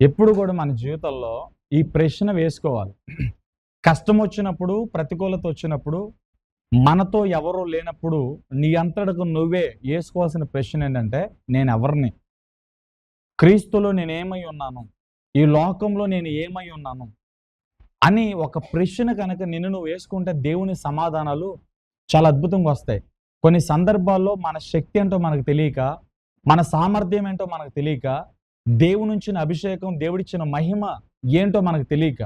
ఎప్పుడు కూడా మన జీవితంలో ఈ ప్రశ్న వేసుకోవాలి. కష్టం వచ్చినప్పుడు, ప్రతికూలత వచ్చినప్పుడు, మనతో ఎవరు లేనప్పుడు నీ అంతటకు నువ్వే వేసుకోవాల్సిన ప్రశ్న ఏంటంటే, నేను ఎవరిని? క్రీస్తులో నేనేమై ఉన్నాను? ఈ లోకంలో నేను ఏమై ఉన్నాను? అని ఒక ప్రశ్న కనుక నిన్ను నువ్వు వేసుకుంటే దేవుని సమాధానాలు చాలా అద్భుతంగా వస్తాయి. కొన్ని సందర్భాల్లో మన శక్తి ఏంటో మనకు తెలియక, మన సామర్థ్యం ఏంటో మనకు తెలియక, దేవునిచ్చిన అభిషేకం, దేవుడిచ్చిన మహిమ ఏంటో మనకు తెలియక,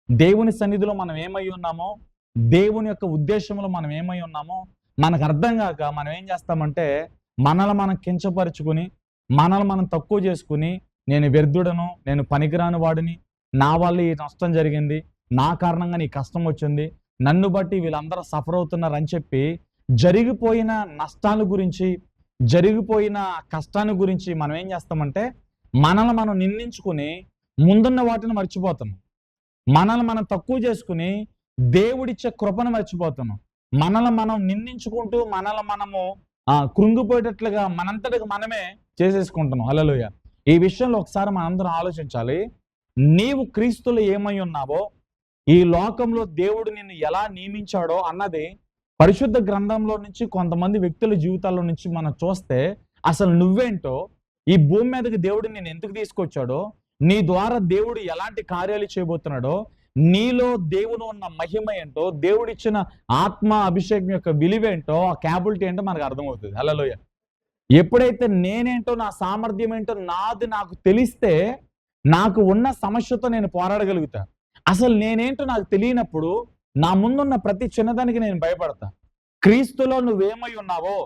దేవుని సన్నిధిలో మనం ఏమై ఉన్నామో, దేవుని యొక్క ఉద్దేశంలో మనం ఏమై ఉన్నామో మనకు అర్థం కాక మనం ఏం చేస్తామంటే, మనల్ని మనం కించపరుచుకుని, మనల్ని మనం తక్కువ చేసుకుని, నేను వ్యర్థుడను, నేను పనికిరాని వాడిని, నా వల్ల ఈ నష్టం జరిగింది, నా కారణంగా నీ కష్టం వచ్చింది, నన్ను బట్టి వీళ్ళందరూ సఫర్ అవుతున్నారని చెప్పి జరిగిపోయిన నష్టాల గురించి, జరిగిపోయిన కష్టాన్ని గురించి మనం ఏం చేస్తామంటే, మనల్ని మనం నిందించుకుని ముందున్న వాటిని మర్చిపోతాం. మనల్ని మనం తక్కువ చేసుకుని దేవుడిచ్చే కృపను మర్చిపోతున్నాం. మనల్ని మనం నిందించుకుంటూ మనల్ని మనము కృంగిపోయేటట్లుగా మనంతటికి మనమే చేసేసుకుంటున్నాం. హల్లెలూయ. ఈ విషయంలో ఒకసారి మనందరం ఆలోచించాలి. నీవు క్రీస్తులో ఏమై ఉన్నావో, ఈ లోకంలో దేవుడు నిన్ను ఎలా నియమించాడో అన్నది పరిశుద్ధ గ్రంథంలో నుంచి కొంతమంది వ్యక్తుల జీవితాల్లో నుంచి మనం చూస్తే, అసలు నువ్వేంటో, ఈ భూమి మీదకి దేవుడు నిన్ను ఎందుకు తీసుకొచ్చాడో, నీ ద్వారా దేవుడు ఎలాంటి కార్యాలు చేయబోతున్నాడో, నీలో దేవుడు ఉన్న మహిమ ఏంటో, దేవుడిచ్చిన ఆత్మ అభిషేకం యొక్క విలువేంటో, ఆ క్యాబిలిటీ ఏంటో మనకు అర్థమవుతుంది. హల్లెలూయ. ఎప్పుడైతే నేనేంటో, నా సామర్థ్యం ఏంటో నాకు తెలిస్తే, నాకు ఉన్న సమస్యతో నేను పోరాడగలుగుతా. అసలు నేనేంటో నాకు తెలియనప్పుడు నా ముందున్న ప్రతి చిన్నదానికి నేను భయపడతా. క్రీస్తులో నువ్వేమై ఉన్నావో,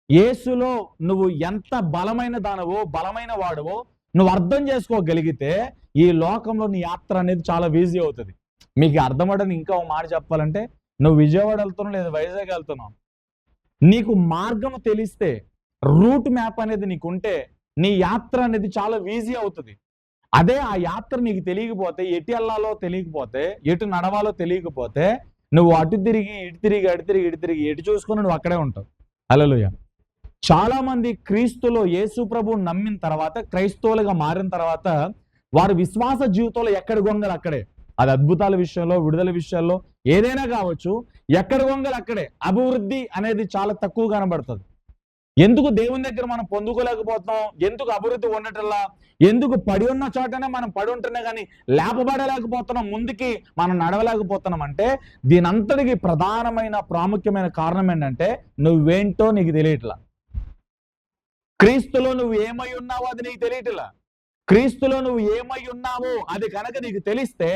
యేసులో నువ్వు ఎంత బలమైన దానవో, బలమైన వాడవో నువ్వు అర్థం చేసుకోగలిగితే, ఈ లోకంలో నీ యాత్ర అనేది చాలా ఈజీ అవుతుంది. మీకు అర్థమవడానికి ఇంకా ఒక మాట చెప్పాలంటే, నువ్వు విజయవాడ వెళ్తున్నావు లేదా వైజాగ్ వెళ్తున్నావు, నీకు మార్గం తెలిస్తే, రూట్ మ్యాప్ అనేది నీకు ఉంటే, నీ యాత్ర అనేది చాలా ఈజీ అవుతుంది. అదే ఆ యాత్ర నీకు తెలియకపోతే, ఎటు వెళ్ళాలో తెలియకపోతే, ఎటు నడవాలో తెలియకపోతే, నువ్వు అటు తిరిగి ఇటు తిరిగి అటు తిరిగి ఇటు తిరిగి ఎటు చూసుకుని నువ్వు అక్కడే ఉంటావు. హల్లెలూయా. చాలా మంది క్రీస్తులో యేసు ప్రభువుని నమ్మిన తర్వాత, క్రైస్తవులుగా మారిన తర్వాత, వారి విశ్వాస జీవితంలో ఎక్కడ గొంగలు అక్కడే. అది అద్భుతాల విషయంలో, విడుదల విషయాల్లో ఏదైనా కావచ్చు, ఎక్కడ గొంగలు అక్కడే. అభివృద్ధి అనేది చాలా తక్కువ కనబడుతుంది. ఎందుకు దేవుని దగ్గర మనం పొందుకోలేకపోతున్నాం? ఎందుకు అభివృద్ధి ఉండటంలా? ఎందుకు పడి ఉన్న చోటనే మనం పడి ఉంటున్నా కానీ లేపబడలేకపోతున్నాం, ముందుకి మనం నడవలేకపోతున్నాం అంటే, దీనంతటికి ప్రధానమైన ప్రాముఖ్యమైన కారణం ఏంటంటే, నువ్వేంటో నీకు తెలియట్లా. క్రీస్తులో నువ్వు ఏమై ఉన్నావో అది నీకు తెలియట్లా. క్రీస్తులో నువ్వు ఏమై ఉన్నావో అది కనుక నీకు తెలిస్తే,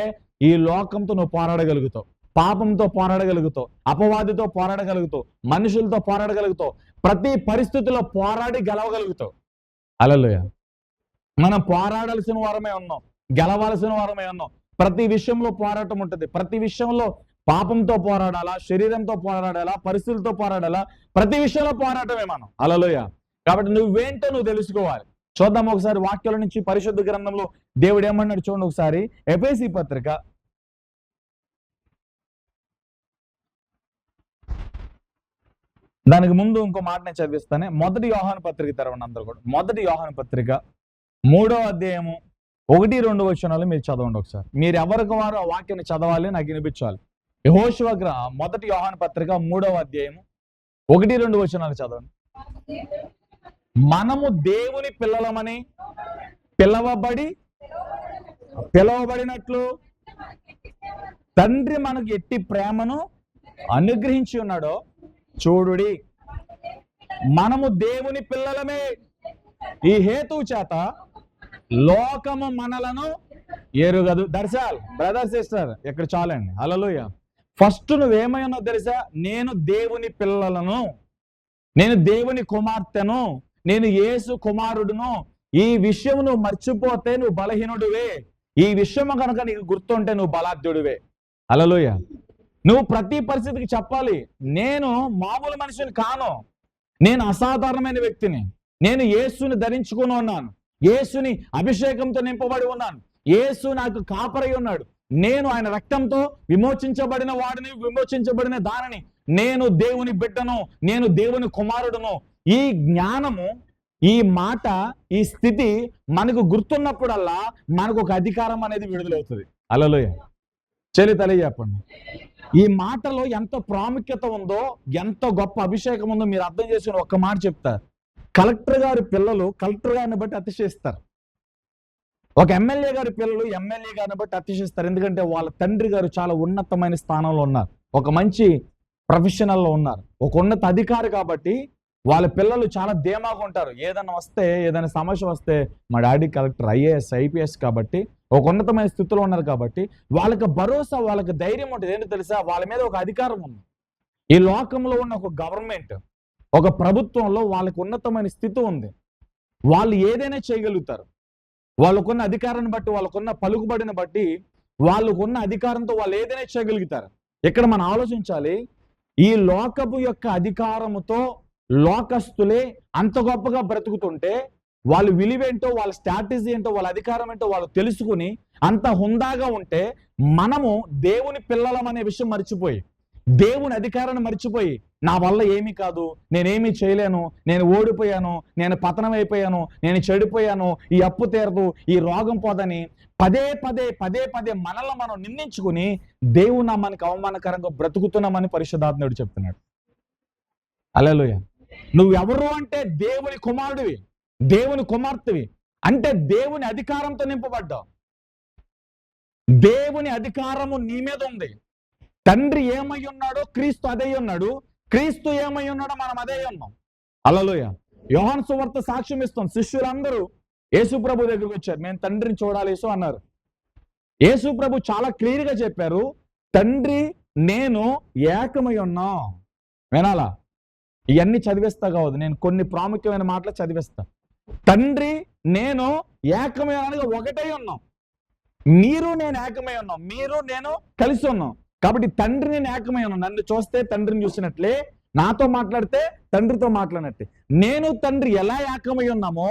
ఈ లోకంతో నువ్వు పోరాడగలుగుతావు, పాపంతో పోరాడగలుగుతావు, అపవాదితో పోరాడగలుగుతావు, మనుషులతో పోరాడగలుగుతావు, ప్రతి పరిస్థితిలో పోరాడి గెలవగలుగుతావు. హల్లెలూయా. మనం పోరాడాల్సిన వారమే ఉన్నాం, గెలవాల్సిన వారమే ఉన్నాం. ప్రతి విషయంలో పోరాటం ఉంటుంది. ప్రతి విషయంలో పాపంతో పోరాడాలా, శరీరంతో పోరాడాలా, పరిస్థితులతో పోరాడాలా, ప్రతి విషయంలో పోరాటమే మనం. హల్లెలూయా. కాబట్టి నువ్వేంటో నువ్వు తెలుసుకోవాలి. చూద్దాం ఒకసారి వాక్యాల నుంచి, పరిశుద్ధ గ్రంథంలో దేవుడు ఏమన్నాడు చూడండి ఒకసారి. ఎఫెసీ పత్రిక దానికి ముందు ఇంకో మాట నేను చదివిస్తానే. మొదటి యోహాను పత్రిక తెరవండి అందరూ కూడా. మొదటి యోహాను పత్రిక 3వ అధ్యాయము 1-2 వచనాలు మీరు చదవండి ఒకసారి. మీరు ఎవరికి వారు ఆ వాక్యాన్ని చదవాలి, నాకు వినిపించాలి. యెహోషువ మొదటి యోహాను పత్రిక 3వ అధ్యాయము 1-2 వచనాలు చదవండి. మనము దేవుని పిల్లలమని పిలవబడినట్లు తండ్రి మనకు ఎట్టి ప్రేమను అనుగ్రహించి ఉన్నాడో చూడుడి. మనము దేవుని పిల్లలమే, ఈ హేతువు చేత లోకము మనలను ఎరుగదు. దర్శాల్ బ్రదర్ సిస్టర్ ఇక్కడ చాలండి. హల్లెలూయా. ఫస్ట్ నువ్వేమై ఉన్నావు తెలుసా? నేను దేవుని పిల్లలను, నేను దేవుని కుమార్తెను, నేను యేసు కుమారుడును. ఈ విషయం నువ్వు మర్చిపోతే నువ్వు బలహీనుడివే. ఈ విషయం కనుక నీకు గుర్తుంటే నువ్వు బలాఢ్యుడివే. హల్లెలూయా. నువ్వు ప్రతి పరిస్థితికి చెప్పాలి, నేను మామూలు మనిషిని కాను, నేను అసాధారణమైన వ్యక్తిని, నేను యేసుని ధరించుకుని ఉన్నాను, యేసుని అభిషేకంతో నింపబడి ఉన్నాను, యేసు నాకు కాపరై ఉన్నాడు, నేను ఆయన రక్తంతో విమోచించబడిన వాడిని, విమోచించబడిన దానిని, నేను దేవుని బిడ్డను, నేను దేవుని కుమారుడును. ఈ జ్ఞానము, ఈ మాట, ఈ స్థితి మనకు గుర్తున్నప్పుడల్లా మనకు ఒక అధికారం అనేది విడుదలవుతుంది. హల్లెలూయా. తల్లి చెప్పండి. ఈ మాటలో ఎంత ప్రాముఖ్యత ఉందో, ఎంత గొప్ప అభిషేకం ఉందో మీరు అర్థం చేసుకుని ఒక్క మాట చెప్తారు. కలెక్టర్ గారి పిల్లలు కలెక్టర్ గారిని బట్టి అతిశయిస్తారు. ఒక ఎమ్మెల్యే గారి పిల్లలు ఎమ్మెల్యే గారిని బట్టి అతిశయిస్తారు. ఎందుకంటే వాళ్ళ తండ్రి గారు చాలా ఉన్నతమైన స్థానంలో ఉన్నారు, ఒక మంచి ప్రొఫెషనల్లో ఉన్నారు, ఒక ఉన్నత అధికారి. కాబట్టి వాళ్ళ పిల్లలు చాలా ధీమాగా ఉంటారు. ఏదైనా సమస్య వస్తే మా డాడీ కలెక్టర్, ఐఏఎస్, ఐపీఎస్ కాబట్టి ఒక ఉన్నతమైన స్థితిలో ఉన్నారు. కాబట్టి వాళ్ళకి భరోసా, వాళ్ళకి ధైర్యం ఉంటుంది. ఏంటో తెలుసా? వాళ్ళ మీద ఒక అధికారం ఉంది. ఈ లోకంలో ఉన్న ఒక గవర్నమెంట్, ఒక ప్రభుత్వంలో వాళ్ళకి ఉన్నతమైన స్థితి ఉంది. వాళ్ళు ఏదైనా చేయగలుగుతారు. వాళ్ళకున్న అధికారాన్ని బట్టి, వాళ్ళకున్న పలుకుబడిని బట్టి, వాళ్ళకున్న అధికారంతో వాళ్ళు ఏదైనా చేయగలుగుతారు. ఇక్కడ మనం ఆలోచించాలి, ఈ లోకపు యొక్క అధికారముతో లోకస్తులే అంత గొప్పగా బ్రతుకుతుంటే, వాళ్ళ విలువేంటో, వాళ్ళ స్ట్రాటజీ ఏంటో, వాళ్ళ అధికారం ఏంటో వాళ్ళు తెలుసుకుని అంత హుందాగా ఉంటే, మనము దేవుని పిల్లలం అనే విషయం మర్చిపోయి, దేవుని అధికారాన్ని మర్చిపోయి, నా వల్ల ఏమీ కాదు, నేనేమీ చేయలేను, నేను ఓడిపోయాను, నేను పతనం అయిపోయాను, నేను చెడిపోయాను, ఈ అప్పు తీరదు, ఈ రోగం పోదని పదే పదే మనల్ని మనం నిందించుకుని దేవుని నామానికి అవమానకరంగా బ్రతుకుతున్నామని పరిశుద్ధాత్ముడు చెప్తున్నాడు. హల్లెలూయా. నువ్వెవరు అంటే దేవుని కుమారుడివి, దేవుని కుమార్తెవి. అంటే దేవుని అధికారంతో నింపబడ్డావు. దేవుని అధికారము నీ మీద ఉంది. తండ్రి ఏమై ఉన్నాడో క్రీస్తు అదే ఉన్నాడు, క్రీస్తు ఏమై ఉన్నాడో మనం అదే ఉన్నాం. హల్లెలూయా. యోహాను సువార్త సాక్ష్యం ఇస్తాం. శిష్యులందరూ యేసు ప్రభు దగ్గరికి వచ్చారు, మేము తండ్రిని చూడాలి యేసు అన్నారు. యేసు ప్రభు చాలా క్లియర్ గా చెప్పారు, తండ్రి నేను ఏకమై ఉన్నాం. వినాలా? ఇవన్నీ చదివేస్తా కావద్దు, నేను కొన్ని ప్రాముఖ్యమైన మాటలు చదివేస్తా. తండ్రి నేను ఏకమై అనగా ఒకటై ఉన్నాం. మీరు నేను ఏకమై ఉన్నాం, మీరు నేను కలిసి ఉన్నాం. కాబట్టి తండ్రి నేను ఏకమై ఉన్నాం. నన్ను చూస్తే తండ్రిని చూసినట్లే, నాతో మాట్లాడితే తండ్రితో మాట్లాడినట్టే. నేను తండ్రి ఎలా ఏకమై ఉన్నామో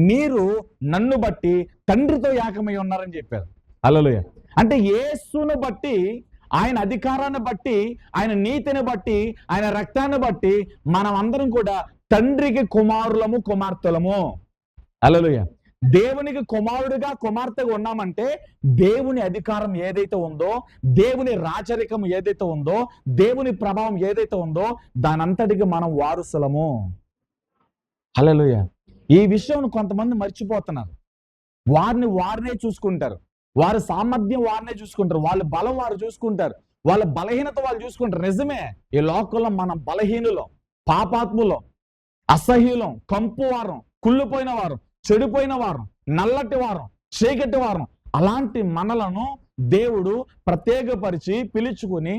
మీరు నన్ను బట్టి తండ్రితో ఏకమై ఉన్నారని చెప్పారు. హల్లెలూయా. అంటే యేసును బట్టి, ఆయన అధికారాన్ని బట్టి, ఆయన నీతిని బట్టి, ఆయన రక్తాన్ని బట్టి మనం అందరం కూడా తండ్రికి కుమారులము, కుమార్తెలము. హల్లెలూయా. దేవునికి కుమారుడిగా, కుమార్తెగా ఉన్నామంటే దేవుని అధికారం ఏదైతే ఉందో, దేవుని రాచరికం ఏదైతే ఉందో, దేవుని ప్రభావం ఏదైతే ఉందో దానంతటికి మనం వారసులము. హల్లెలూయా. ఈ విషయం కొంతమంది మర్చిపోతున్నారు. వారినే చూసుకుంటారు, వారి సామర్థ్యం వారినే చూసుకుంటారు, వాళ్ళ బలం వారు చూసుకుంటారు, వాళ్ళ బలహీనత వాళ్ళు చూసుకుంటారు. నిజమే, ఈ లోకంలో మనం బలహీనులం, పాపాత్ములం, అసహ్యులం, కంపు వారం, కుళ్ళిపోయిన వారం, చెడిపోయిన వారం, నల్లటి వారం, చీకటి వారం. అలాంటి మనలను దేవుడు ప్రత్యేకపరిచి పిలుచుకుని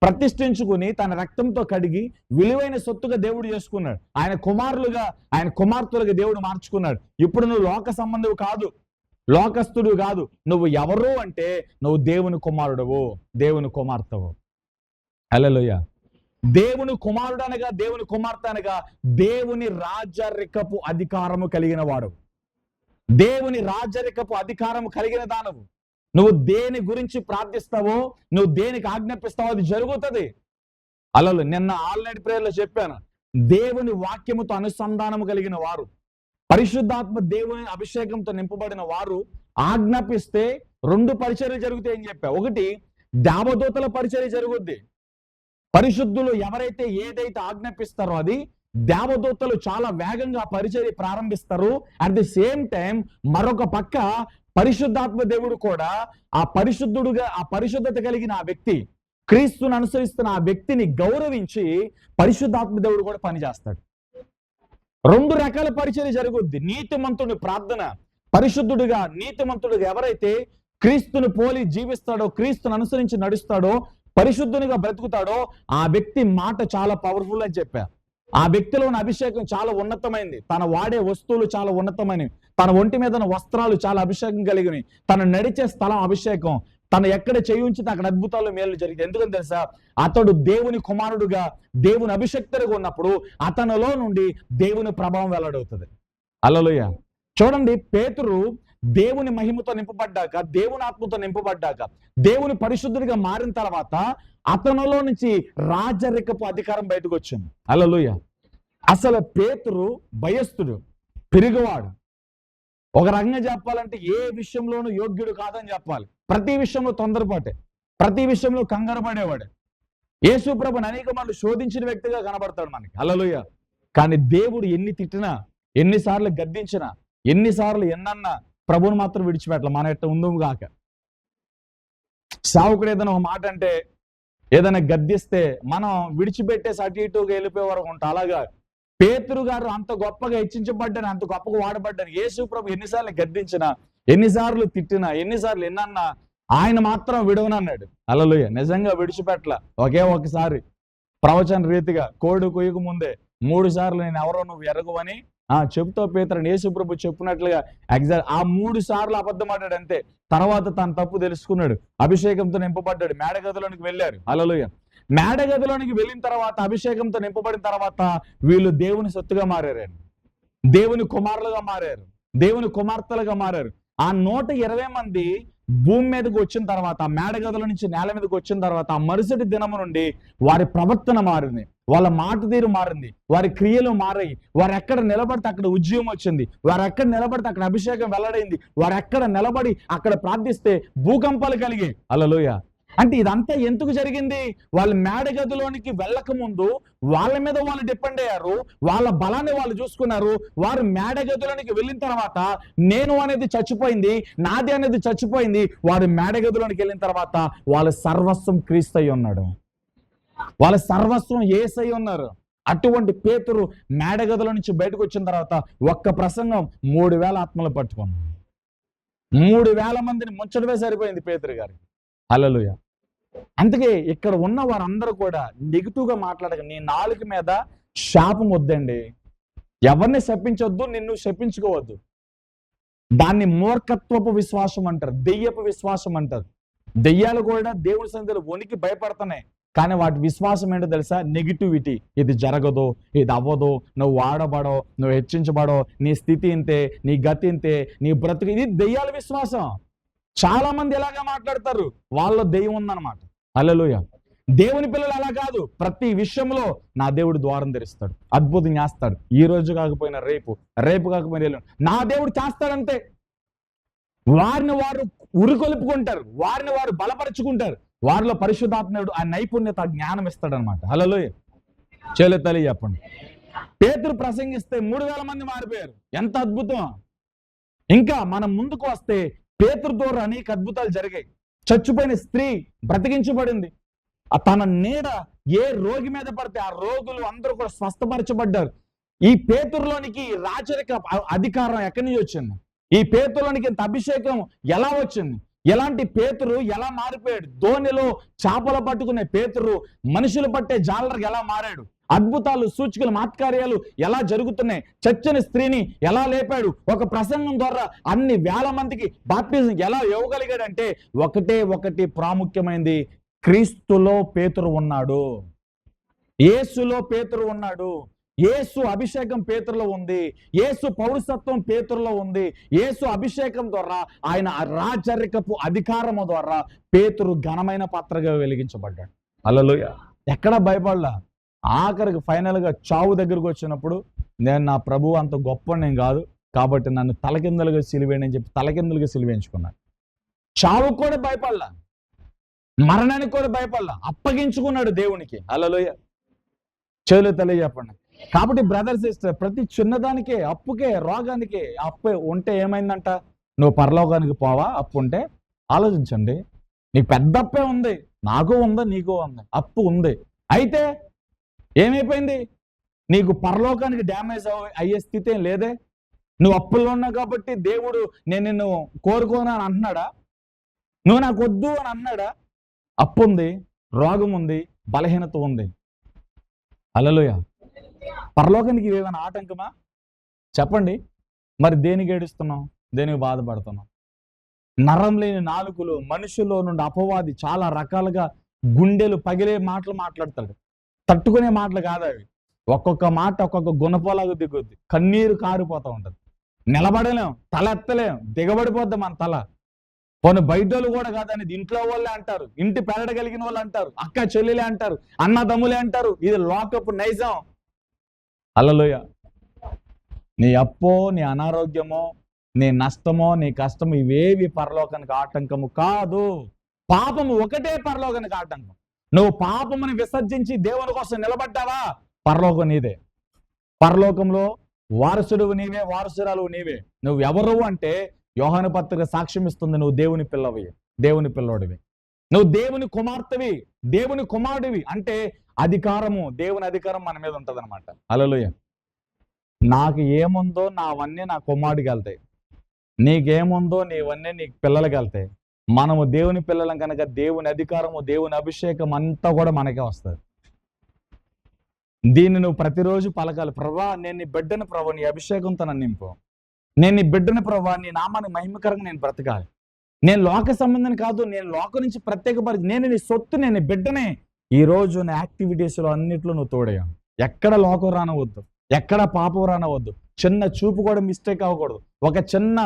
ప్రతిష్ఠించుకుని తన రక్తంతో కడిగి విలువైన సొత్తుగా దేవుడు చేసుకున్నాడు. ఆయన కుమారులుగా, ఆయన కుమార్తెలుగా దేవుడు మార్చుకున్నాడు. ఇప్పుడు నువ్వు లోక సంబంధం కాదు, లోకస్తుడు కాదు. నువ్వు ఎవరు అంటే నువ్వు దేవుని కుమారుడవు, దేవుని కుమార్తెవు. హల్లెలూయా. దేవుని కుమారుడు అనగా, దేవుని కుమార్తె అనగా దేవుని రాజరికపు అధికారము కలిగిన వాడు, దేవుని రాజరికపు అధికారము కలిగిన దానవు. నువ్వు దేని గురించి ప్రార్థిస్తావో, నువ్వు దేనికి ఆజ్ఞాపిస్తావో అది జరుగుతుంది. అలలు నిన్న ఆల్రెడీ ప్రేయర్లో చెప్పాను, దేవుని వాక్యముతో అనుసంధానము కలిగిన వారు, పరిశుద్ధాత్మ దేవుని అభిషేకంతో నింపబడిన వారు ఆజ్ఞాపిస్తే 2 పరిచర్యలు జరుగుతాయని చెప్పా. ఒకటి, దేవదూతల పరిచర్య జరుగుద్ది. పరిశుద్ధులు ఎవరైతే ఏదైతే ఆజ్ఞాపిస్తారో అది దేవదూతలు చాలా వేగంగా పరిచర్య ప్రారంభిస్తారు. అట్ ది సేమ్ టైం మరొక పక్క పరిశుద్ధాత్మ దేవుడు కూడా ఆ పరిశుద్ధుడుగా, ఆ పరిశుద్ధత కలిగిన ఆ వ్యక్తి, క్రీస్తుని అనుసరిస్తున్న ఆ వ్యక్తిని గౌరవించి పరిశుద్ధాత్మ దేవుడు కూడా పనిచేస్తాడు. 2 రకాల పరిచర్య జరుగుద్ది. నీతిమంతుడి ప్రార్థన, పరిశుద్ధుడిగా, నీతిమంతుడిగా ఎవరైతే క్రీస్తుని పోలి జీవిస్తాడో, క్రీస్తుని అనుసరించి నడుస్తాడో, పరిశుద్ధునిగా బ్రతుకుతాడో ఆ వ్యక్తి మాట చాలా పవర్ఫుల్ అని చెప్పా. ఆ వ్యక్తిలో ఉన్న అభిషేకం చాలా ఉన్నతమైంది, తన వాడే వస్తువులు చాలా ఉన్నతమైనవి, తన ఒంటి మీద వస్త్రాలు చాలా అభిషేకం కలిగినవి, తను నడిచే స్థలం అభిషేకం, తను ఎక్కడ చేయించితే అక్కడ అద్భుతాలు మేలు జరిగింది. ఎందుకని తెలుసా? అతడు దేవుని కుమారుడుగా, దేవుని అభిషక్తుడిగా ఉన్నప్పుడు అతనిలో నుండి దేవుని ప్రభావం వెల్లడవుతుంది. హల్లెలూయా. చూడండి, పేతురు దేవుని మహిమతో నింపబడ్డాక, దేవుని ఆత్మతో నింపబడ్డాక, దేవుని పరిశుద్ధుడిగా మారిన తర్వాత అతనిలో నుంచి రాజరికపు అధికారం బయటకు వచ్చింది. హల్లెలూయా. అసలు పేతురు భయస్థుడు, పిరిగివాడు. ఒక రకంగా చెప్పాలంటే ఏ విషయంలోనూ యోగ్యుడు కాదని చెప్పాలి. ప్రతి విషయంలో తొందరపాటే, ప్రతి విషయంలో కంగారు పడేవాడే. యేసు ప్రభుని అనేక మంది శోధించిన వ్యక్తిగా కనబడతాడు మనకి. హల్లెలూయా. కానీ దేవుడు ఎన్ని తిట్టినా, ఎన్నిసార్లు గద్దించినా, ఎన్నిసార్లు ఎన్నన్నా ప్రభుని మాత్రం విడిచిపెట్టాలి. మన ఎట్ట ఉందుము గాక. సావుకుడు ఏదైనా ఒక మాట అంటే, ఏదైనా గద్దిస్తే మనం విడిచిపెట్టేసి అటు ఇటుగా వెళ్ళిపోయే వరకు ఉంటాం. అలాగా పేతురు గారు అంత గొప్పగా హెచ్చించబడ్డాను, అంత గొప్పగా వాడబడ్డాను. యేసు ప్రభు ఎన్నిసార్లు గద్దించినా, ఎన్నిసార్లు తిట్టినా, ఎన్నిసార్లు ఎన్నన్నా ఆయన మాత్రం విడవనన్నాడు. హల్లెలూయా. నిజంగా విడిచిపెట్టల. ఒకే ఒకసారి ప్రవచన రీతిగా కోడి కొయ్యకు ముందే 3 సార్లు నేను ఎవరో నువ్వు ఎరగవని చెబుతావు పేతురని యేసు ప్రభు చెప్పినట్లుగా ఎగ్జాక్ట్ ఆ 3 సార్లు అబద్ధం ఆడాడు అంతే. తర్వాత తన తప్పు తెలుసుకున్నాడు, అభిషేకంతో నింపబడ్డాడు, మేడగదిలోనికి వెళ్ళారు. హల్లెలూయా. మేడగదిలోనికి వెళ్ళిన తర్వాత, అభిషేకంతో నింపబడిన తర్వాత వీళ్ళు దేవుని సొత్తుగా మారారండి, దేవుని కుమారులుగా మారారు, దేవుని కుమార్తెలుగా మారారు. ఆ 120 మంది భూమి మీదకి వచ్చిన తర్వాత, ఆ మేడగదుల నుంచి నేల మీదకి వచ్చిన తర్వాత, ఆ మరుసటి దినము నుండి వారి ప్రవర్తన మారింది, వాళ్ళ మాట తీరు మారింది, వారి క్రియలు మారాయి. వారు ఎక్కడ నిలబడితే అక్కడ ఉద్యమం వచ్చింది, వారు ఎక్కడ నిలబడితే అక్కడ అభిషేకం వెల్లడైంది, వారు ఎక్కడ నిలబడి అక్కడ ప్రార్థిస్తే భూకంపాలు కలిగాయి. హల్లెలూయా. అంటే ఇదంతా ఎందుకు జరిగింది? వాళ్ళు మేడగదిలోనికి వెళ్ళక ముందు వాళ్ళ మీద వాళ్ళు డిపెండ్ అయ్యారు, వాళ్ళ బలాన్ని వాళ్ళు చూసుకున్నారు. వారు మేడగదిలోనికి వెళ్ళిన తర్వాత నేను అనేది చచ్చిపోయింది, నాది అనేది చచ్చిపోయింది. వారు మేడగదిలోనికి వెళ్ళిన తర్వాత వాళ్ళ సర్వస్వం క్రీస్తు అయి ఉన్నాడు, వాళ్ళ సర్వస్వం యేసై ఉన్నారు. అటువంటి పేతురు మేడగదిలో నుంచి బయటకు వచ్చిన తర్వాత ఒక్క ప్రసంగం 3000 ఆత్మలు పట్టుకున్నాడు. 3000 మందిని ముంచడమే సరిపోయింది పేతురు గారికి. హల్లెలూయా. అందుకే ఇక్కడ ఉన్న వారందరూ కూడా నెగిటివ్ గా మాట్లాడక, నీ నాలుక మీద శాపం వద్దండి, ఎవరిని శపించొద్దు, నిన్ను శపించుకోవద్దు. దాన్ని మూర్ఖత్వపు విశ్వాసం అంటారు, దెయ్యపు విశ్వాసం అంటారు. దెయ్యాలు కూడా దేవుని సన్నిధిలో వణికి భయపడుతున్నాయి, కానీ వాటి విశ్వాసం ఏంటో తెలుసా? నెగిటివిటీ. ఇది జరగదు, ఇది అవ్వదు, నువ్వు వాడబడో, నువ్వు హెచ్చించబడో, నీ స్థితి ఇంతే, నీ గతి ఇంతే, నీ బ్రతుకు. ఇది దెయ్యాల విశ్వాసం. చాలా మంది ఎలాగా మాట్లాడతారు, వాళ్ళ దెయ్యం ఉందన్నమాట. హల్లెలూయా. దేవుని పిల్లలు అలా కాదు. ప్రతి విషయంలో నా దేవుడు ద్వారం తెరుస్తాడు, అద్భుతం చేస్తాడు. ఈ రోజు కాకపోయినా రేపు, రేపు కాకపోయినా ఎల్లుండి నా దేవుడు చేస్తాడంతే. వారిని వారు ఉరికొలుపుకుంటారు, వారిని వారు బలపరుచుకుంటారు. వారిలో పరిశుద్ధాత్ముడు ఆ నైపుణ్యత, ఆ జ్ఞానం ఇస్తాడనమాట. హల్లెలూయా. చేలెత్తాలి చెప్పండి. పేతురు ప్రసంగిస్తే 3000 మంది మారిపోయారు. ఎంత అద్భుతం. ఇంకా మనం ముందుకు వస్తే పేతురు ద్వారా అనేక అద్భుతాలు జరిగాయి. చచ్చిపోయిన స్త్రీ బ్రతికించబడింది. తన నీడ ఏ రోగి మీద పడితే ఆ రోగులు అందరూ కూడా స్వస్థపరచబడ్డారు. ఈ పేతురులోనికి రాజరిక అధికారం ఎక్కడి నుంచి వచ్చింది? ఈ పేతురులోనికి ఇంత అభిషేకం ఎలా వచ్చింది? ఎలాంటి పేతురు ఎలా మారిపోయాడు? ధోనిలో చేపలు పట్టుకునే పేతురు మనుషులు పట్టే జాలరికి ఎలా మారాడు? అద్భుతాలు, సూచికలు, మాత్కార్యాలు ఎలా జరుగుతున్నాయి? చచ్చని స్త్రీని ఎలా లేపాడు? ఒక ప్రసంగం ద్వారా అన్ని వేల మందికి బాప్టిజం ఎలా ఇవ్వగలిగాడంటే ఒకటి ప్రాముఖ్యమైనది, క్రీస్తులో పేతురు ఉన్నాడు, యేసులో పేతురు ఉన్నాడు. యేసు అభిషేకం పేతురులో ఉంది, యేసు పౌరసత్వం పేతురులో ఉంది. యేసు అభిషేకం ద్వారా, ఆయన రాజరికపు అధికారము ద్వారా పేతురు ఘనమైన పాత్రగా వెలిగించబడ్డాడు. హల్లెలూయా. ఎక్కడా భయపడలా. ఆఖరికి ఫైనల్ గా చావు దగ్గరకు వచ్చినప్పుడు, నేను నా ప్రభువు అంత గొప్ప నేను కాదు కాబట్టి నన్ను తలకిందులుగా సిలువేయండి అని చెప్పి తలకిందులుగా సిలువేయించుకున్నాడు. చావు కూడా భయపడలా, మరణానికి కూడా భయపడలా, అప్పగించుకున్నాడు దేవునికి. హల్లెలూయా. చేలు తెలియజెప్పండి. కాబట్టి బ్రదర్ సిస్టర్, ప్రతి చిన్నదానికే, అప్పుకే, రోగానికే అప్పు ఉంటే ఏమైందంట? నువ్వు పరలోకానికి పోవా అప్పు ఉంటే? ఆలోచించండి. నీకు పెద్ద అప్పే ఉంది, నాకు ఉంది, నీకు ఉంది, అప్పు ఉంది. అయితే ఏమైపోయింది? నీకు పరలోకానికి డ్యామేజ్ అయ్యే స్థితి ఏం లేదే. నువ్వు అప్పుల్లో ఉన్నావు కాబట్టి దేవుడు నేను నిన్ను కోరుకోను అని అంటున్నాడా? నువ్వు నాకు వద్దు అని అన్నాడా? అప్పు ఉంది, రోగం ఉంది, బలహీనత ఉంది. హల్లెలూయా. పరలోకానికి ఏమైనా ఆటంకమా? చెప్పండి. మరి దేనికి ఏడుస్తున్నాం, దేనికి బాధపడుతున్నాం? నరం లేని నాలుకలు, మనుషుల్లో నుండి అపవాది చాలా రకాలుగా గుండెలు పగిలే మాటలు మాట్లాడతాడు. తట్టుకునే మాటలు కాదు అవి. ఒక్కొక్క మాట ఒక్కొక్క గుణపోలాగా దిగుద్ది, కన్నీరు కారిపోతూ ఉంటది. నిలబడలేం, తల ఎత్తలేం, దిగబడిపోద్ది మన తల. కొన్ని బయటోళ్ళు కూడా కాదనేది ఇంట్లో వాళ్ళే అంటారు, ఇంటి పెరడగలిగిన వాళ్ళు అంటారు, అక్క చెల్లెలే అంటారు, అన్నదమ్ములే అంటారు. ఇది లోకపు నైజం. హల్లెలూయా. నీ అప్పో, నీ అనారోగ్యమో, నీ నష్టమో, నీ కష్టమో ఇవేవి పరలోకానికి ఆటంకము కాదు. పాపము ఒకటే పరలోకానికి ఆటంకం. నువ్వు పాపముని విసర్జించి దేవుని కోసం నిలబడ్డావా, పరలోకం నీదే. పరలోకంలో వారసుడు నీవే, వారసురాలు నీవే. నువ్వు ఎవరు అంటే యోహాను పత్రిక సాక్ష్యం ఇస్తుంది, నువ్వు దేవుని పిల్లవి, దేవుని పిల్లోడివి, నువ్వు దేవుని కుమార్తెవి, దేవుని కుమారుడివి. అంటే అధికారము, దేవుని అధికారం మన మీద ఉంటుంది అనమాట. హల్లెలూయా. నాకు ఏముందో నావన్నీ నా కుమారుడికి వెళ్తాయి, నీకేముందో నీవన్నీ నీ పిల్లలకి వెళ్తాయి. మనము దేవుని పిల్లలం కనుక దేవుని అధికారము, దేవుని అభిషేకం అంతా కూడా మనకే వస్తుంది. దీన్ని నువ్వు ప్రతిరోజు పలకాలి. ప్రభా, నేను నీ బిడ్డను, ప్రభా నీ అభిషేకంతో నన్ను నింపు, నేను నీ బిడ్డను ప్రభా, నీ నామాన్ని మహిమకరంగా నేను బ్రతకాలి. నేను లోక సంబంధం కాదు, నేను లోకం నుంచి ప్రత్యేకపరిచి, నేను నీ సొత్తు, నేను నీ బిడ్డనే. ఈ రోజు నా యాక్టివిటీస్లో అన్నిట్లో నువ్వు తోడయ్యా. ఎక్కడ లోకం రానవద్దు, ఎక్కడ పాపం రానవద్దు, చిన్న చూపు కూడా మిస్టేక్ అవ్వకూడదు, ఒక చిన్న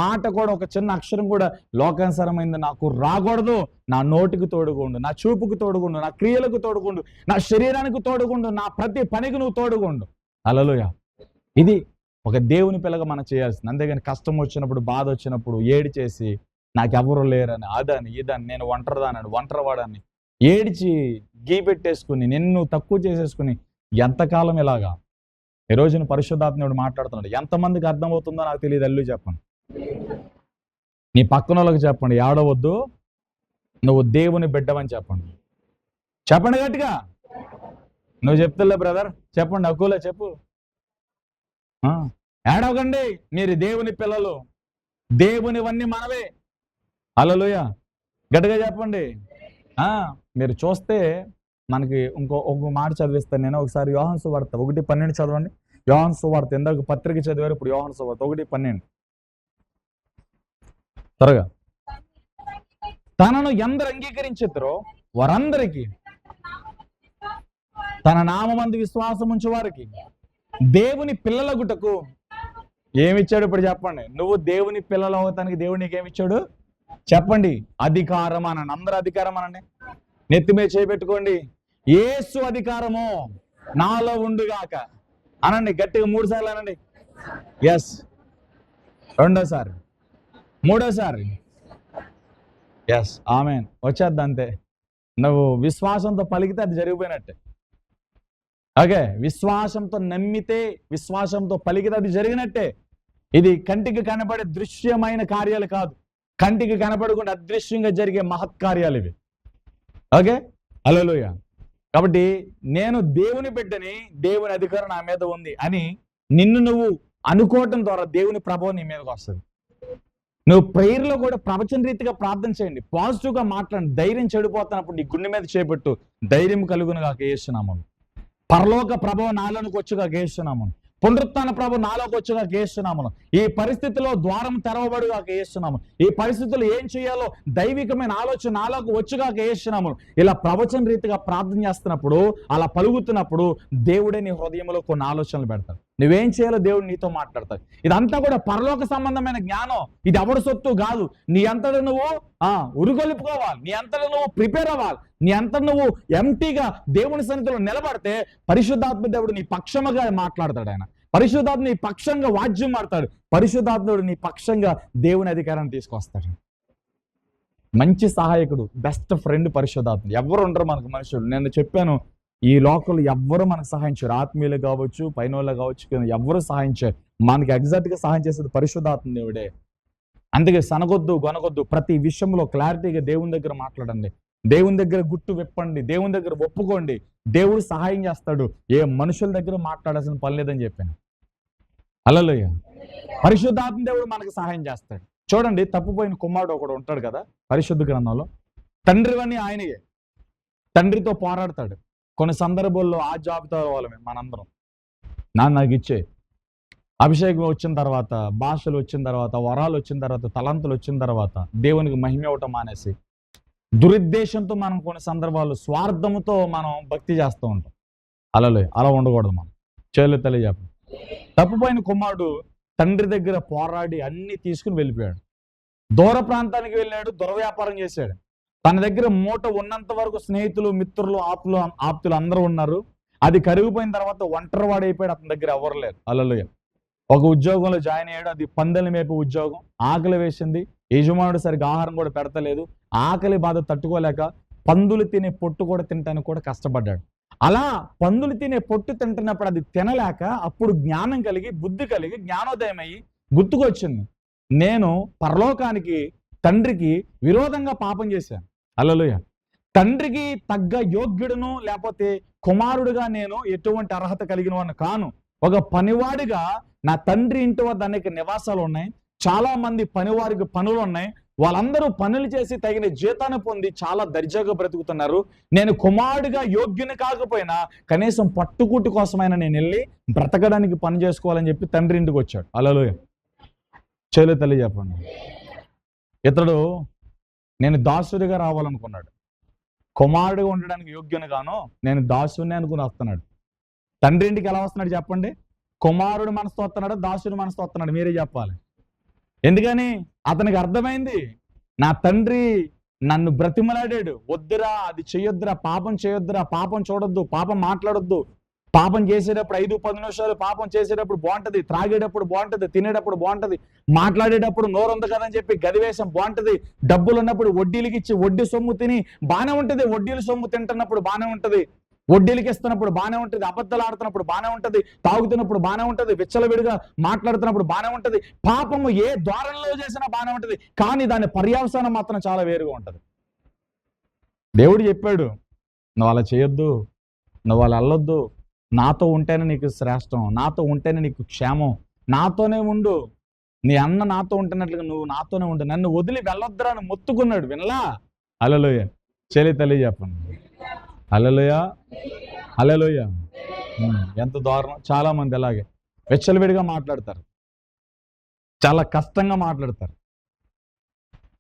మాట కూడా, ఒక చిన్న అక్షరం కూడా లోకానుసారమైంది నాకు రాకూడదు. నా నోటికి తోడుగుండు, నా చూపుకు తోడుగుండు, నా క్రియలకు తోడుగుండు, నా శరీరానికి తోడుగుండు, నా ప్రతి పనికి నువ్వు తోడుగుండు. హల్లెలూయా. ఇది ఒక దేవుని పిల్లగా మనం చేయాల్సింది. అంతేగాని కష్టం వచ్చినప్పుడు, బాధ వచ్చినప్పుడు ఏడి చేసి నాకెవరు లేరని, అదని ఇదని, నేను ఒంటరిదానని, ఒంటరివాడని ఏడిచి గీపెట్టేసుకుని నిన్ను తక్కువ చేసేసుకుని ఎంతకాలం ఇలాగా? ఈ రోజున పరిశుద్ధాత్ముడు మాట్లాడుతున్నాడు. ఎంతమందికి అర్థమవుతుందో నాకు తెలియదు. అల్లు చెప్పండి, నీ పక్కన వాళ్ళకి చెప్పండి, ఏడవద్దు, నువ్వు దేవుని బిడ్డవని చెప్పండి. చెప్పండి గట్టిగా. నువ్వు చెప్తులే బ్రదర్, చెప్పండి. అక్కులే చెప్పు. ఏడవకండి, మీరు దేవుని పిల్లలు, దేవునివన్నీ మనవే. హల్లెలూయా. గట్టిగా చెప్పండి. మీరు చూస్తే మనకి ఇంకో మాట చదివిస్తాను నేను. ఒకసారి యోహాను సువార్త 1:12 చదవండి. యోహాను సువార్త, ఇందాక పత్రిక చదివారు, ఇప్పుడు యోహాను సువార్త 1:12 త్వరగా. తనను ఎందరు అంగీకరించెదరో వారందరికీ, తన నామమందు విశ్వాసం ఉంచే వారికి దేవుని పిల్లలగుటకు ఏమిచ్చాడు? ఇప్పుడు చెప్పండి. నువ్వు దేవుని పిల్లలు అవుతానికి దేవుడు నీకేమిచ్చాడు చెప్పండి. అధికారం అనండి. అందరూ అధికారం అనండి. నెత్తి మీద చేపెట్టుకోండి. యేసు అధికారము నాలో ఉండుగాక అనండి. గట్టిగా 3 సార్లు అనండి. ఎస్. రెండోసారి, మూడోసారి. ఎస్, ఆమేన్. వచ్చేద్ది అంతే. నువ్వు విశ్వాసంతో పలికితే అది జరిగిపోయినట్టే. ఓకే, విశ్వాసంతో నమ్మితే, విశ్వాసంతో పలికితే అది జరిగినట్టే. ఇది కంటికి కనబడే దృశ్యమైన కార్యాలు కాదు, కంటికి కనపడకుండా అదృశ్యంగా జరిగే మహత్కార్యాలు ఇవి. ఓకే, హల్లెలూయా. కాబట్టి నేను దేవుని బిడ్డని, దేవుని అధికారం నా మీద ఉంది అని నిన్ను నువ్వు అనుకోవటం ద్వారా దేవుని ప్రభావం నీ మీదకి వస్తుంది. నువ్వు ప్రేయర్లో కూడా ప్రవచన రీతిగా ప్రార్థన చేయండి, పాజిటివ్గా మాట్లాడండి. ధైర్యం చెడిపోతున్నప్పుడు నీ గుండె మీద చేపెట్టు, ధైర్యం కలుగునుగా యేసునామమున. పరలోక ప్రభావం నాలోనికి వచ్చుగా యేసునామమున. పునరుత్థాన ప్రభు నాలోకి వచ్చుగా యేసునామమున. ఈ పరిస్థితిలో ద్వారం తెరవబడుగా యేసునామమున. ఈ పరిస్థితుల్లో ఏం చేయాలో దైవికమైన ఆలోచన నాలోకి వచ్చుగా యేసునామమున. ఇలా ప్రవచన రీతిగా ప్రార్థన చేస్తున్నప్పుడు, అలా పలుకుతున్నప్పుడు దేవుడే నీ హృదయంలో కొన్ని ఆలోచనలు పెడతాడు. నువ్వేం చేయాలో దేవుడు నీతో మాట్లాడతాడు. ఇదంతా కూడా పరలోక సంబంధమైన జ్ఞానం. ఇది ఎవడు సొత్తు కాదు. నీ అంతటా నువ్వు ఉరుగొలుపుకోవాలి, నీ అంతటా నువ్వు ప్రిపేర్ అవ్వాలి, నీ అంతటా నువ్వు ఎంటీగా దేవుని సన్నిధిలో నిలబడితే పరిశుద్ధాత్మ దేవుడు నీ పక్షముగా మాట్లాడతాడు. ఆయన పరిశుద్ధాత్మ నీ పక్షంగా వాద్యం మాడతాడు. పరిశుద్ధాత్ముడు నీ పక్షంగా దేవుని అధికారాన్ని తీసుకొస్తాడు. మంచి సహాయకుడు, బెస్ట్ ఫ్రెండ్ పరిశుద్ధాత్ముడు. ఎవరు ఉండరు మనకు మనుషులు. నేను చెప్పాను, ఈ లోకంలో ఎవ్వరు మనకు సహాయం చేయరు. ఆత్మీయులు కావచ్చు, పైనోళ్ళు కావచ్చు, ఎవ్వరు సహాయం చేయరు. మనకి ఎగ్జాక్ట్గా సహాయం చేసేది పరిశుద్ధాత్మ దేవుడే. అందుకే సనగొద్దు, గొనగొద్దు. ప్రతి విషయంలో క్లారిటీగా దేవుని దగ్గర మాట్లాడండి, దేవుని దగ్గర గుట్టు విప్పండి, దేవుని దగ్గర ఒప్పుకోండి. దేవుడు సహాయం చేస్తాడు. ఏ మనుషుల దగ్గర మాట్లాడాల్సిన పని లేదని చెప్పాను. హల్లెలూయా. పరిశుద్ధాత్మ దేవుడు మనకు సహాయం చేస్తాడు. చూడండి, తప్పిపోయిన కుమారుడు ఒకడు ఉంటాడు కదా పరిశుద్ధ గ్రంథంలో. తండ్రివన్నీ ఆయనయే. తండ్రితో పోరాడతాడు. కొన్ని సందర్భాల్లో ఆ జాబితా వాళ్ళమే మనందరం. నాకు ఇచ్చే అభిషేకం వచ్చిన తర్వాత, భాషలు వచ్చిన తర్వాత, వరాలు వచ్చిన తర్వాత, తలంతులు వచ్చిన తర్వాత దేవునికి మహిమ ఇవ్వటం మానేసి దురుద్దేశంతో మనం కొన్ని సందర్భాల్లో స్వార్థంతో మనం భక్తి చేస్తూ ఉంటాం. అలా ఉండకూడదు. మనం చేలు తెలియజేపం. తప్పిపోయిన కుమారుడు తండ్రి దగ్గర పోరాడి అన్ని తీసుకుని వెళ్ళిపోయాడు. దూర ప్రాంతానికి వెళ్ళాడు, దుర్వ్యాపారం చేశాడు. తన దగ్గర మూట ఉన్నంత వరకు స్నేహితులు, మిత్రులు, ఆప్తులు అందరూ ఉన్నారు. అది కరిగిపోయిన తర్వాత ఒంటరివాడు అయిపోయాడు. అతని దగ్గర ఎవరు లేరు. హల్లెలూయా. ఒక ఉద్యోగంలో జాయిన్ అయ్యాడు, అది పందెలు మేపే ఉద్యోగం. ఆకలి వేసింది, యజమానుడు సరిగ్గా ఆహారం కూడా పెడతలేదు. ఆకలి బాధ తట్టుకోలేక పందులు తినే పొట్టు కూడా తినడానికి కూడా కష్టపడ్డాడు. అలా పందులు తినే పొట్టు తింటున్నప్పుడు అది తినలేక అప్పుడు జ్ఞానం కలిగి, బుద్ధి కలిగి, జ్ఞానోదయం అయ్యి గుర్తుకొచ్చింది, నేను పరలోకానికి తండ్రికి విరోధంగా పాపం చేశాను. హల్లెలూయా. తండ్రికి తగ్గ యోగ్యుడును లేకపోతే కుమారుడుగా నేను ఎటువంటి అర్హత కలిగిన వాడిని కాను. ఒక పనివాడిగా నా తండ్రి ఇంటి వద్ద అనేక నివాసాలు ఉన్నాయి, చాలా మంది పనివారికి పనులు ఉన్నాయి, వాళ్ళందరూ పనులు చేసి తగిన జీతాన్ని పొంది చాలా దర్జాగా బ్రతుకుతున్నారు. నేను కుమారుడిగా యోగ్యుని కాకపోయినా కనీసం పట్టుకుట్టు కోసమైనా నేను వెళ్ళి బ్రతకడానికి పని చేసుకోవాలని చెప్పి తండ్రి ఇంటికి వచ్చాడు. హల్లెలూయా. చెల్లి తల్లి చెప్పండి. ఇతడు నేను దాసుడిగా రావాలనుకున్నాడు. కుమారుడిగా ఉండడానికి యోగ్యుని గాను నేను దాసుని అనుకుని వస్తున్నాడు. తండ్రి ఇంటికి ఎలా వస్తున్నాడు చెప్పండి? కుమారుడు మనసుతో వస్తున్నాడు, దాసుడు మనసుతో వస్తున్నాడు? మీరే చెప్పాలి. ఎందుకని? అతనికి అర్థమైంది, నా తండ్రి నన్ను బ్రతిమలాడాడు, వద్దురా, అది చేయొద్దురా, పాపం చేయొద్దురా, పాపం చూడొద్దు, పాపం మాట్లాడొద్దు, పాపం చేసేటప్పుడు 5-10 నిమిషాలు పాపం చేసేటప్పుడు బాగుంటది, త్రాగేటప్పుడు బాగుంటది, తినేటప్పుడు బాగుంటది, మాట్లాడేటప్పుడు నోరు ఉంది కదని చెప్పి గదివేషం బాగుంటది, డబ్బులు ఉన్నప్పుడు వడ్డీలకి ఇచ్చి వడ్డీ సొమ్ము తిని బాగానే ఉంటది, వడ్డీల సొమ్ము తింటున్నప్పుడు బాగానే ఉంటది, వడ్డీలకి ఇస్తున్నప్పుడు బాగానే ఉంటది, అబద్ధాలు ఆడుతున్నప్పుడు బాగానే ఉంటది, తాగుతున్నప్పుడు బాగానే ఉంటది, విచ్చలవిడిగా మాట్లాడుతున్నప్పుడు బాగానే ఉంటది, పాపము ఏ ద్వారంలో చేసినా బాగానే ఉంటది, కానీ దాని పర్యవసానం మాత్రం చాలా వేరుగా ఉంటది. దేవుడు చెప్పాడు, నువ్వు అలా చేయొద్దు, నువ్వు అలా వెళ్ళొద్దు, నాతో ఉంటేనే నీకు శ్రేష్టం, నాతో ఉంటేనే నీకు క్షేమం, నాతోనే ఉండు, నీ అన్న నాతో ఉంటున్నట్లుగా నువ్వు నాతోనే ఉండు, నన్ను వదిలి వెళ్ళొద్దురా అని మొత్తుకున్నాడు. వినలా? హల్లెలూయా. చెల్లి తల్లి చెప్పండి. హల్లెలూయా, హల్లెలూయా. ఎంత దారుణం. చాలా మంది అలాగే వెచ్చలవిడిగా మాట్లాడతారు, చాలా కష్టంగా మాట్లాడతారు.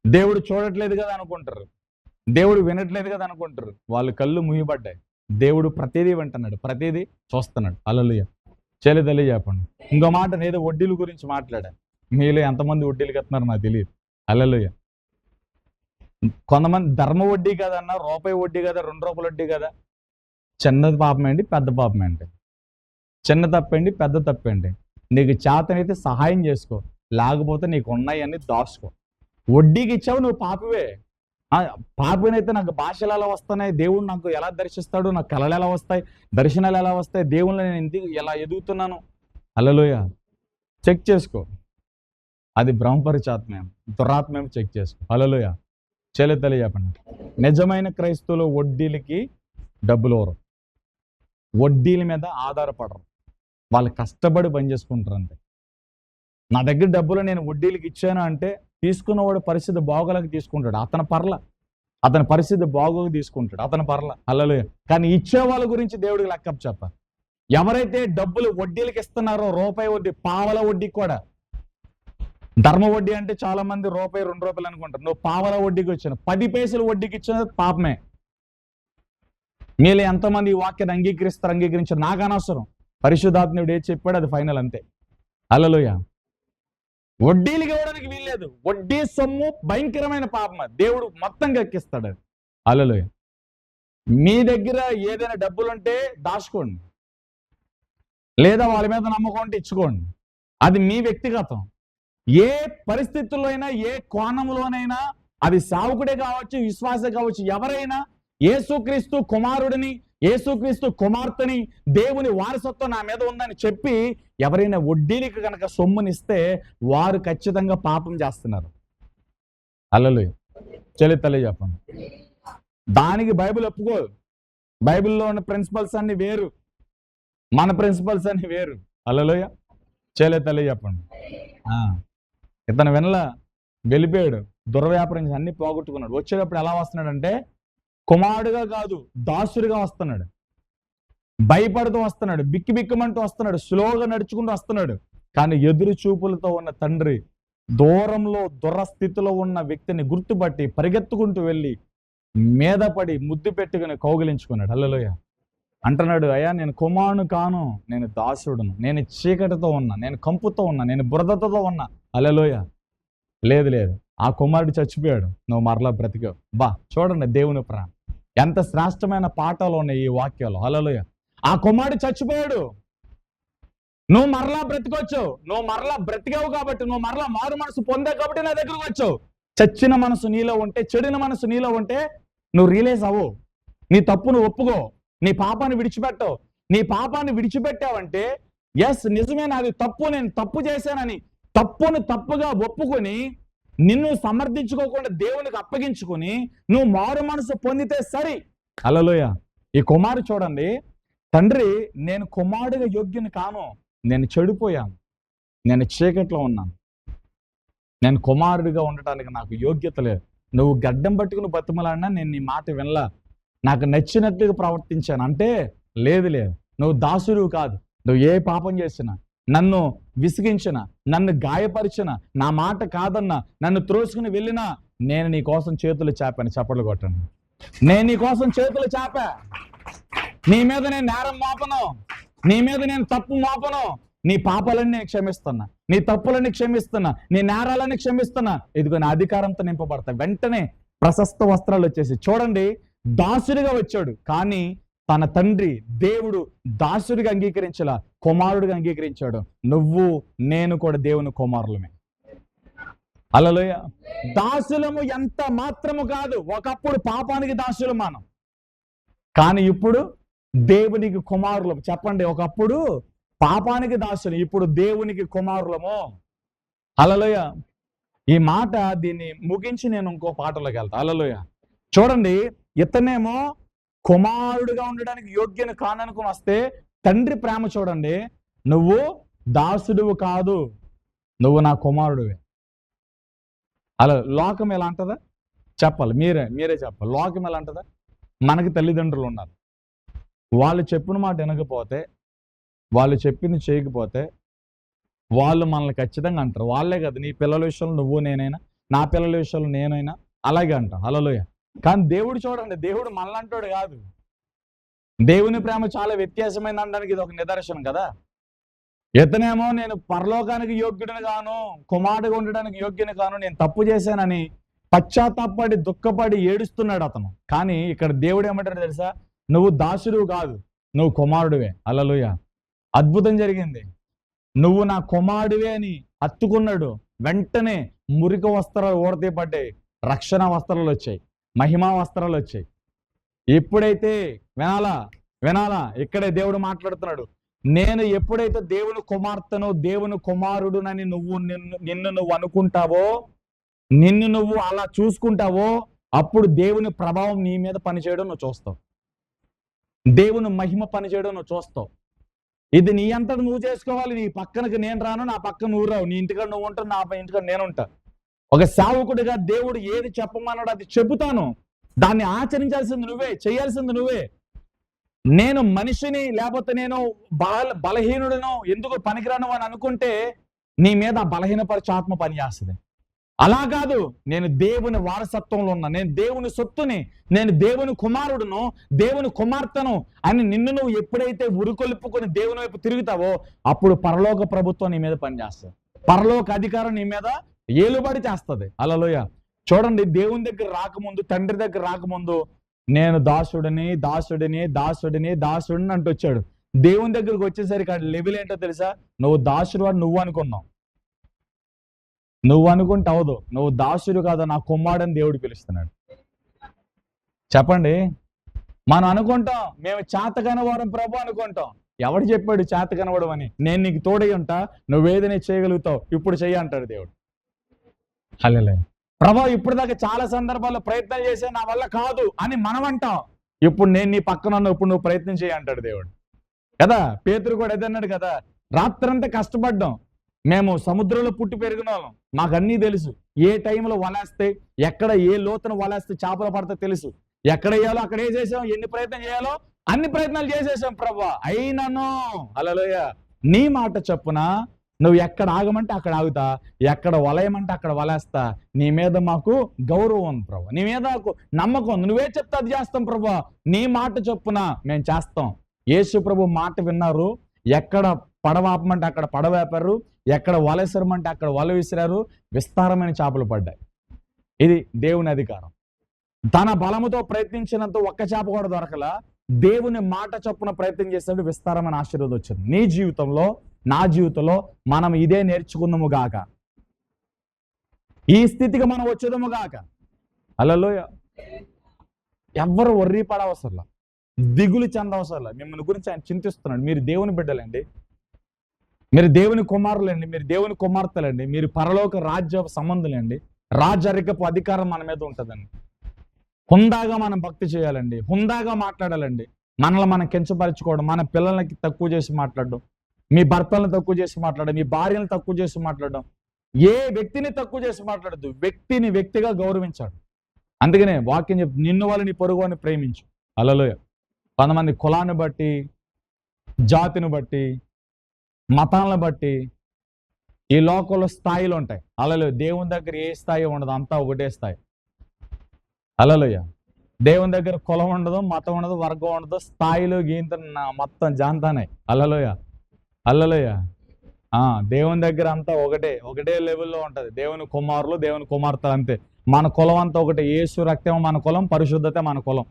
దేవుడు చూడట్లేదు కదా అనుకుంటారు, దేవుడు వినట్లేదు కదా అనుకుంటారు. వాళ్ళు కళ్ళు ముయ్యబడ్డాయి. దేవుడు ప్రతిదీ వింటున్నాడు, ప్రతిదీ చూస్తున్నాడు. హల్లెలూయా. చెల్లి తల్లి చెప్పండి. ఇంకో మాట, ఏదో వడ్డీల గురించి మాట్లాడా. మీలో ఎంతమంది వడ్డీలు కడుతున్నారు నాకు తెలియదు. హల్లెలూయా. కొంతమంది ధర్మ వడ్డీ కదన్నా, రూపాయి వడ్డీ కదా, 2 రూపాయల వడ్డీ కదా. చిన్నది పాపమేంటి, పెద్ద పాపమేంటి? చిన్న తప్పండి, పెద్ద తప్పండి. నీకు చేతనైతే సహాయం చేసుకో, లేకపోతే నీకు ఉన్నాయని దాచుకో. వడ్డీకి ఇచ్చావు, నువ్వు పాపివే. పాపినైతే నాకు భాషలు ఎలా వస్తున్నాయి, దేవుడు నాకు ఎలా దర్శిస్తాడు, నాకు కళలు ఎలా వస్తాయి, దర్శనాలు ఎలా వస్తాయి, దేవుళ్ళు నేను ఎందుకు ఎలా ఎదుగుతున్నాను? హల్లెలూయా. చెక్ చేసుకో. అది బ్రహ్మపరిచాత్మేం, దురాత్మేం చెక్ చేసుకో. హల్లెలూయా. చెల్లి తల్లి చెప్పండి. నిజమైన క్రైస్తవులు వడ్డీలకి డబ్బులు ఇవ్వరు, వడ్డీల మీద ఆధారపడరు, వాళ్ళు కష్టపడి పని చేసుకుంటారు అంతే. నా దగ్గర డబ్బులు నేను వడ్డీలకి ఇచ్చాను అంటే తీసుకున్నవాడు పరిస్థితి బాగోలేక తీసుకుంటాడు, అతని పరిస్థితి బాగోక తీసుకుంటాడు, అతని పర్ల. హల్లెలూయా. కానీ ఇచ్చే వాళ్ళ గురించి దేవుడికి లెక్కప్ చెప్పాలి. ఎవరైతే డబ్బులు వడ్డీలకి ఇస్తున్నారో, రూపాయి వడ్డీ, పావల వడ్డీ కూడా. ధర్మ వడ్డీ అంటే చాలా మంది రూపాయి 2 రూపాయలు అనుకుంటారు. నువ్వు పావల వడ్డీకి వచ్చాను, 10 పైసలు వడ్డీకి ఇచ్చిన పాపమే. మీలో ఎంతమంది ఈ వాక్యాన్ని అంగీకరించారు నాకు అనవసరం. పరిశుద్ధాత్ముడు ఏది చెప్పాడు అది ఫైనల్ అంతే. హల్లెలూయా. వడ్డీలకి ఇవ్వడానికి వీల్లేదు. వడ్డీ సొమ్ము భయంకరమైన పాపం, దేవుడు మొత్తం కక్కిస్తాడు. హల్లెలూయా. మీ దగ్గర ఏదైనా డబ్బులుంటే దాచుకోండి, లేదా వాళ్ళ మీద నమ్మకం ఉంటే ఇచ్చుకోండి, అది మీ వ్యక్తిగతం. ఏ పరిస్థితుల్లో అయినా, ఏ కోణంలోనైనా, అది సావుకుడే కావచ్చు, విశ్వాసే కావచ్చు, ఎవరైనా యేసుక్రీస్తు కుమారుడిని, యేసుక్రీస్తు కుమార్తెని, దేవుని వారసత్వం నా మీద ఉందని చెప్పి ఎవరైనా వడ్డీలకి కనుక సొమ్మునిస్తే వారు ఖచ్చితంగా పాపం చేస్తున్నారు. హల్లెలూయా. చెల్లి తల్లి చెప్పండి. దానికి బైబిల్ ఒప్పుకోదు. బైబిల్లో ఉన్న ప్రిన్సిపల్స్ అన్ని వేరు, మన ప్రిన్సిపల్స్ అన్ని వేరు. హల్లెలూయా. చెల్లి తల్లి చెప్పండి. ఇతను వినలా, వెళ్ళిపోయాడు, దుర్వ్యాపారం అన్ని పోగొట్టుకున్నాడు. వచ్చేటప్పుడు ఎలా వస్తున్నాడంటే కుమారుడుగా కాదు, దాసుడిగా వస్తున్నాడు. భయపడుతూ వస్తున్నాడు, బిక్కిబిక్కమంటూ వస్తున్నాడు, స్లోగా నడుచుకుంటూ వస్తున్నాడు. కానీ ఎదురు చూపులతో ఉన్న తండ్రి దూరంలో దురస్థితిలో ఉన్న వ్యక్తిని గుర్తుపట్టి పరిగెత్తుకుంటూ వెళ్ళి మీద పడి ముద్దు పెట్టుకుని కౌగిలించుకున్నాడు. హల్లెలూయా. అంటున్నాడు, అయ్యా నేను కుమారుని కాను, నేను దాసుడును, నేను చీకటితో ఉన్నా, నేను కంపుతో ఉన్నా, నేను బురదతో ఉన్నా. హల్లెలూయా. లేదు, ఆ కుమారుడు చచ్చిపోయాడు, నువ్వు మరలా బ్రతికావు. చూడండి దేవుని ప్రాణం, ఎంత శ్రేష్టమైన పాఠాలు ఉన్నాయి ఈ వాక్యాలు. హల్లెలూయా. ఆ కుమారుడు చచ్చిపోయాడు, నువ్వు మరలా బ్రతికొచ్చావు, నువ్వు మరలా బ్రతికావు కాబట్టి, నువ్వు మరలా మారు మనసు పొందావు కాబట్టి నా దగ్గరకు వచ్చావు. చచ్చిన మనసు నీలో ఉంటే, చెడిన మనసు నీలో ఉంటే నువ్వు రియలైజ్ అవ్వు, నీ తప్పును ఒప్పుకో, నీ పాపాన్ని విడిచిపెట్టవు. నీ పాపాన్ని విడిచిపెట్టావంటే ఎస్ నిజమే, నాది తప్పు, నేను తప్పు చేశానని తప్పును తప్పుగా ఒప్పుకొని నిన్ను సమర్థించుకోకుండా దేవునికి అప్పగించుకొని నువ్వు మారు మనసు పొందితే సరి. హల్లెలూయా. ఈ కుమారుడు చూడండి, తండ్రి నేను కుమారుడిగా యోగ్యుని కాను, నేను చెడిపోయాను, నేను చీకట్లో ఉన్నాను, నేను కుమారుడిగా ఉండటానికి నాకు యోగ్యత లేదు. నువ్వు గడ్డం పట్టుకుని బతిమలాడినా నేను నీ మాట వినలా, నాకు నచ్చినట్లుగా ప్రవర్తించాను అంటే లేదు, నువ్వు దాసుడు కాదు. నువ్వు ఏ పాపం చేసినా, నన్ను విసిగించిన, నన్ను గాయపరిచిన, నా మాట కాదన్నా, నన్ను త్రోసుకుని వెళ్ళినా నేను నీ కోసం చేతులు చాపాను. చప్పట్లు కొట్టండి. నేను నీ కోసం చేతులు చాపా. నీ మీద నేను నేరం మోపను, నీ మీద నేను తప్పు మోపను. నీ పాపాలన్నీ నేను క్షమిస్తున్నా, నీ తప్పులన్నీ క్షమిస్తున్నా, నీ నేరాలన్నీ క్షమిస్తున్నా. ఇదిగో నా అధికారంతో నింపబడతాయి. వెంటనే ప్రశస్త వస్త్రాలు వచ్చేసి చూడండి, దాసుడిగా వచ్చాడు. కానీ తన తండ్రి దేవుడు దాసుడిగా అంగీకరించలా, కుమారుడిగా అంగీకరించాడు. నువ్వు నేను కూడా దేవుని కుమారులమే. హల్లెలూయా. దాసులము ఎంత మాత్రము కాదు. ఒకప్పుడు పాపానికి దాసులు మనం, కానీ ఇప్పుడు దేవునికి కుమారులము. చెప్పండి, ఒకప్పుడు పాపానికి దాసులు, ఇప్పుడు దేవునికి కుమారులము. హల్లెలూయా. ఈ మాట దీన్ని ముగించి నేను ఇంకో పాటలోకి వెళ్తా. హల్లెలూయా. చూడండి, ఇతనేమో కుమారుడిగా ఉండడానికి యోగ్యను కాననుకుని వస్తే తండ్రి ప్రేమ చూడండి, నువ్వు దాసుడువు కాదు, నువ్వు నా కుమారుడివే. అలా లోకం ఎలా అంటదా చెప్పాలి, మీరే చెప్పాలి. లోకం ఎలా అంటదా? మనకి తల్లిదండ్రులు ఉన్నారు, వాళ్ళు చెప్పిన మాట వినకపోతే, వాళ్ళు చెప్పింది చేయకపోతే వాళ్ళు మనల్ని ఖచ్చితంగా అంటారు. వాళ్ళే కదా, నీ పిల్లల విషయంలో నువ్వు నేనైనా, నా పిల్లల విషయంలో నేనైనా అలాగే అంటాం. హల్లెలూయా. కానీ దేవుడు చూడండి, దేవుడు మనలంటోడు కాదు. దేవుని ప్రేమ చాలా వ్యత్యాసమైన అనడానికి ఇది ఒక నిదర్శనం కదా. ఇతనేమో నేను పరలోకానికి యోగ్యుడిని కాను, కుమారుడిగా ఉండడానికి యోగ్యుని కాను, నేను తప్పు చేశానని పశ్చాత్తాపడి దుఃఖపడి ఏడుస్తున్నాడు అతను. కానీ ఇక్కడ దేవుడు ఏమంటాడు తెలుసా? నువ్వు దాసుడు కాదు, నువ్వు కుమారుడివే. హల్లెలూయా. అద్భుతం జరిగింది. నువ్వు నా కుమారుడివే అని హత్తుకున్నాడు. వెంటనే మురికి వస్త్రాలు ఊడతే పడ్డాయి, రక్షణ వస్త్రాలు వచ్చాయి, మహిమా వస్త్రాలు వచ్చాయి. ఎప్పుడైతే వినాలా ఇక్కడే దేవుడు మాట్లాడుతున్నాడు. నేను ఎప్పుడైతే దేవుని కుమార్తెను, దేవుని కుమారుడునని నిన్ను నువ్వు అనుకుంటావో, నిన్ను నువ్వు అలా చూసుకుంటావో, అప్పుడు దేవుని ప్రభావం నీ మీద పనిచేయడం నువ్వు చూస్తావు, దేవుని మహిమ పనిచేయడం నువ్వు చూస్తావు. ఇది నీ అంతటి నువ్వు చేసుకోవాలి. నీ పక్కనకి నేను రాను, నా పక్కన నువ్వు రావు. నీ ఇంటికాడ నువ్వు ఉంటావు, నా ఇంటికాడ నేను ఉంటా. ఒక సేవకుడిగా దేవుడు ఏది చెప్పమన్నాడు అది చెబుతాను, దాన్ని ఆచరించాల్సింది నువ్వే, చేయాల్సింది నువ్వే. నేను మనిషిని, లేకపోతే నేను బలహీనుడినో, ఎందుకు పనికిరాను అని అనుకుంటే నీ మీద బలహీనపరిచే ఆత్మ పనిచేస్తుంది. అలా కాదు, నేను దేవుని వారసత్వంలో ఉన్నా, నేను దేవుని సొత్తుని, నేను దేవుని కుమారుడును, దేవుని కుమార్తెను అని నిన్ను నువ్వు ఎప్పుడైతే ఉరుకొలుపుకొని దేవుని వైపు తిరుగుతావో, అప్పుడు పరలోక ప్రభుత్వం నీ మీద పనిచేస్తుంది, పరలోక అధికారం నీ మీద ఏలుబడి చేస్తుంది. హల్లెలూయా. చూడండి, దేవుని దగ్గర రాకముందు, తండ్రి దగ్గర రాకముందు నేను దాసుడిని అంటూ వచ్చాడు. దేవుని దగ్గరకు వచ్చేసరికి ఆ లెవెల్ ఏంటో తెలుసా? నువ్వు దాసుడు అని నువ్వు అనుకున్నావు. నువ్వు అనుకుంటే అవదు, నువ్వు దాసుడు కాదు, నా కుమారుడని దేవుడు పిలుస్తున్నాడు. చెప్పండి, మనం అనుకుంటాం మేము చేతకాని వారం ప్రభు అనుకుంటాం. ఎవడు చెప్పాడు చేతకనవడం అని? నేను నీకు తోడై ఉంటా, నువ్వేదైనా చేయగలుగుతావు, ఇప్పుడు చెయ్యి అంటాడు దేవుడు. హల్లెలూయా. ప్రభా ఇప్పుడు దాకా చాలా సందర్భాల్లో ప్రయత్నం చేసే, నా వల్ల కాదు అని మనం అంటాం. ఇప్పుడు నేను నీ పక్కన ఉన్నా, ఇప్పుడు నువ్వు ప్రయత్నం చేయి అంటాడు దేవుడు కదా. పేతురు కూడా ఏదన్నాడు కదా, రాత్రంతా కష్టపడ్డాం, మేము సముద్రంలో పుట్టి పెరిగిన వాళ్ళం, మాకు అన్నీ తెలుసు, ఏ టైంలో వలేస్తే, ఎక్కడ ఏ లోతున వలేస్తే చేపలు పడితే తెలుసు, ఎక్కడ వేయాలో అక్కడ వేసేసాం, ఎన్ని ప్రయత్నం చేయాలో అన్ని ప్రయత్నాలు చేసేసాం ప్రభా, అయినను హల్లెలూయా నీ మాట చొప్పున నువ్వు ఎక్కడ ఆగమంటే అక్కడ ఆగుతా, ఎక్కడ వలయమంటే అక్కడ వలేస్తా. నీ మీద మాకు గౌరవం ఉంది ప్రభా, నీ మీద మాకు నమ్మకం ఉంది, నువ్వే చెప్తా అది చేస్తాం ప్రభా, నీ మాట చొప్పున మేము చేస్తాం. యేసు ప్రభు మాట విన్నారు, ఎక్కడ పడవాపమంటే అక్కడ పడవేపారు, ఎక్కడ వలసరమంటే అక్కడ వల విసిరారు, విస్తారమైన చేపలు పడ్డాయి. ఇది దేవుని అధికారం. తన బలముతో ప్రయత్నించినంత ఒక్క చేప కూడా దొరకలా, దేవుని మాట చొప్పున ప్రయత్నం చేసినప్పుడు విస్తారమైన ఆశీర్వాదం వచ్చింది. నీ జీవితంలో నా జీవితంలో మనం ఇదే నేర్చుకుందాము గాక, ఈ స్థితికి మనం వచ్చేదము గాక. హల్లెలూయా. ఎవ్వరు వర్రీ పడవసరలా, దిగులు చెందవసరలా. మిమ్మల్ని గురించి ఆయన చింతిస్తున్నాడు. మీరు దేవుని బిడ్డలండి, మీరు దేవుని కుమారులండి, మీరు దేవుని కుమార్తెలండి, మీరు పరలోక రాజ్య సంబంధులండి. రాజరికపు అధికారం మన మీద ఉంటుందండి. హుందాగా మనం భక్తి చేయాలండి, హుందాగా మాట్లాడాలండి. మనల్ని మనం కించపరచుకోవడం, మన పిల్లలకి తక్కువ చేసి మాట్లాడడం, మీ భర్తలను తక్కువ చేసి మాట్లాడడం, మీ భార్యను తక్కువ చేసి మాట్లాడడం, ఏ వ్యక్తిని తక్కువ చేసి మాట్లాడద్దు. వ్యక్తిని వ్యక్తిగా గౌరవించాడు. అందుకనే వాక్యం చెప్పి నిన్ను వాళ్ళని పొరుగు అని ప్రేమించు. హల్లెలూయా. కొంతమంది కులాన్ని బట్టి, జాతిని బట్టి, మతాలను బట్టి ఈ లోకంలో స్థాయిలు ఉంటాయి. హల్లెలూయా. దేవుని దగ్గర ఏ స్థాయి ఉండదు, అంతా ఒకటే స్థాయి. హల్లెలూయా. దేవుని దగ్గర కులం ఉండదు, మతం ఉండదు, వర్గం ఉండదు, స్థాయిలు గీంత మొత్తం జాంతానే. హల్లెలూయా. హల్లెలూయా. దేవుని దగ్గర అంతా ఒకటే లెవెల్లో ఉంటది. దేవుని కుమారులు, దేవుని కుమార్తెలు అంతే. మన కులం అంతా ఒకటే. యేసు రక్తం మన కులం, పరిశుద్ధత మన కులం.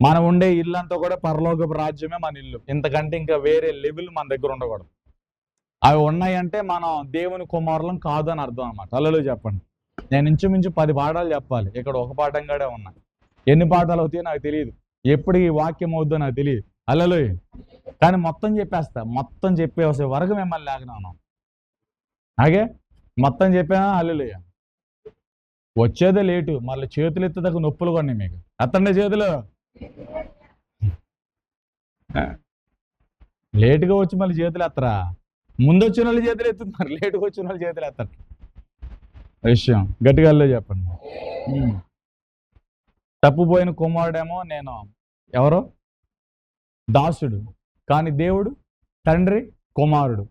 మనం ఉండే ఇల్లు అంతా కూడా పరలోకపు రాజ్యమే మన ఇల్లు. ఇంతకంటే ఇంకా వేరే లెవెల్ మన దగ్గర ఉండకూడదు. అవి ఉన్నాయంటే మనం దేవుని కుమారులం కాదు అని అర్థం అన్నమాట. హల్లెలూయా చెప్పండి. నేను ఇంచుమించు 10 పాఠాలు చెప్పాలి, ఇక్కడ ఒక పాఠం కూడా ఉన్నా. ఎన్ని పాఠాలు అవుతాయో నాకు తెలియదు, ఎప్పుడు ఈ వాక్యం అవుద్దో నాకు తెలియదు. హల్లెలూయా. కానీ మొత్తం చెప్పేస్తా. మొత్తం చెప్పే వరకు మిమ్మల్ని లేకనాను. అలాగే మొత్తం చెప్పానా? హల్లెలూయా. వచ్చేదే లేటు, మళ్ళీ చేతులు ఎత్తేదాకా నొప్పులు కొన్ని మీకు. ఎత్తండి చేతులు. లేటుగా వచ్చి మళ్ళీ చేతులు ఎత్తరా? ముందు వచ్చిన వాళ్ళు చేతులు ఎత్తుతున్నారు, లేటుగా వచ్చిన వాళ్ళు చేతులు ఎత్తారు. విషయం గట్టిగా చెప్పండి. తప్పుపోయిన కుమారుడేమో నేను ఎవరో దాసుడు, కానీ దేవుడు తండ్రి కుమారుడు.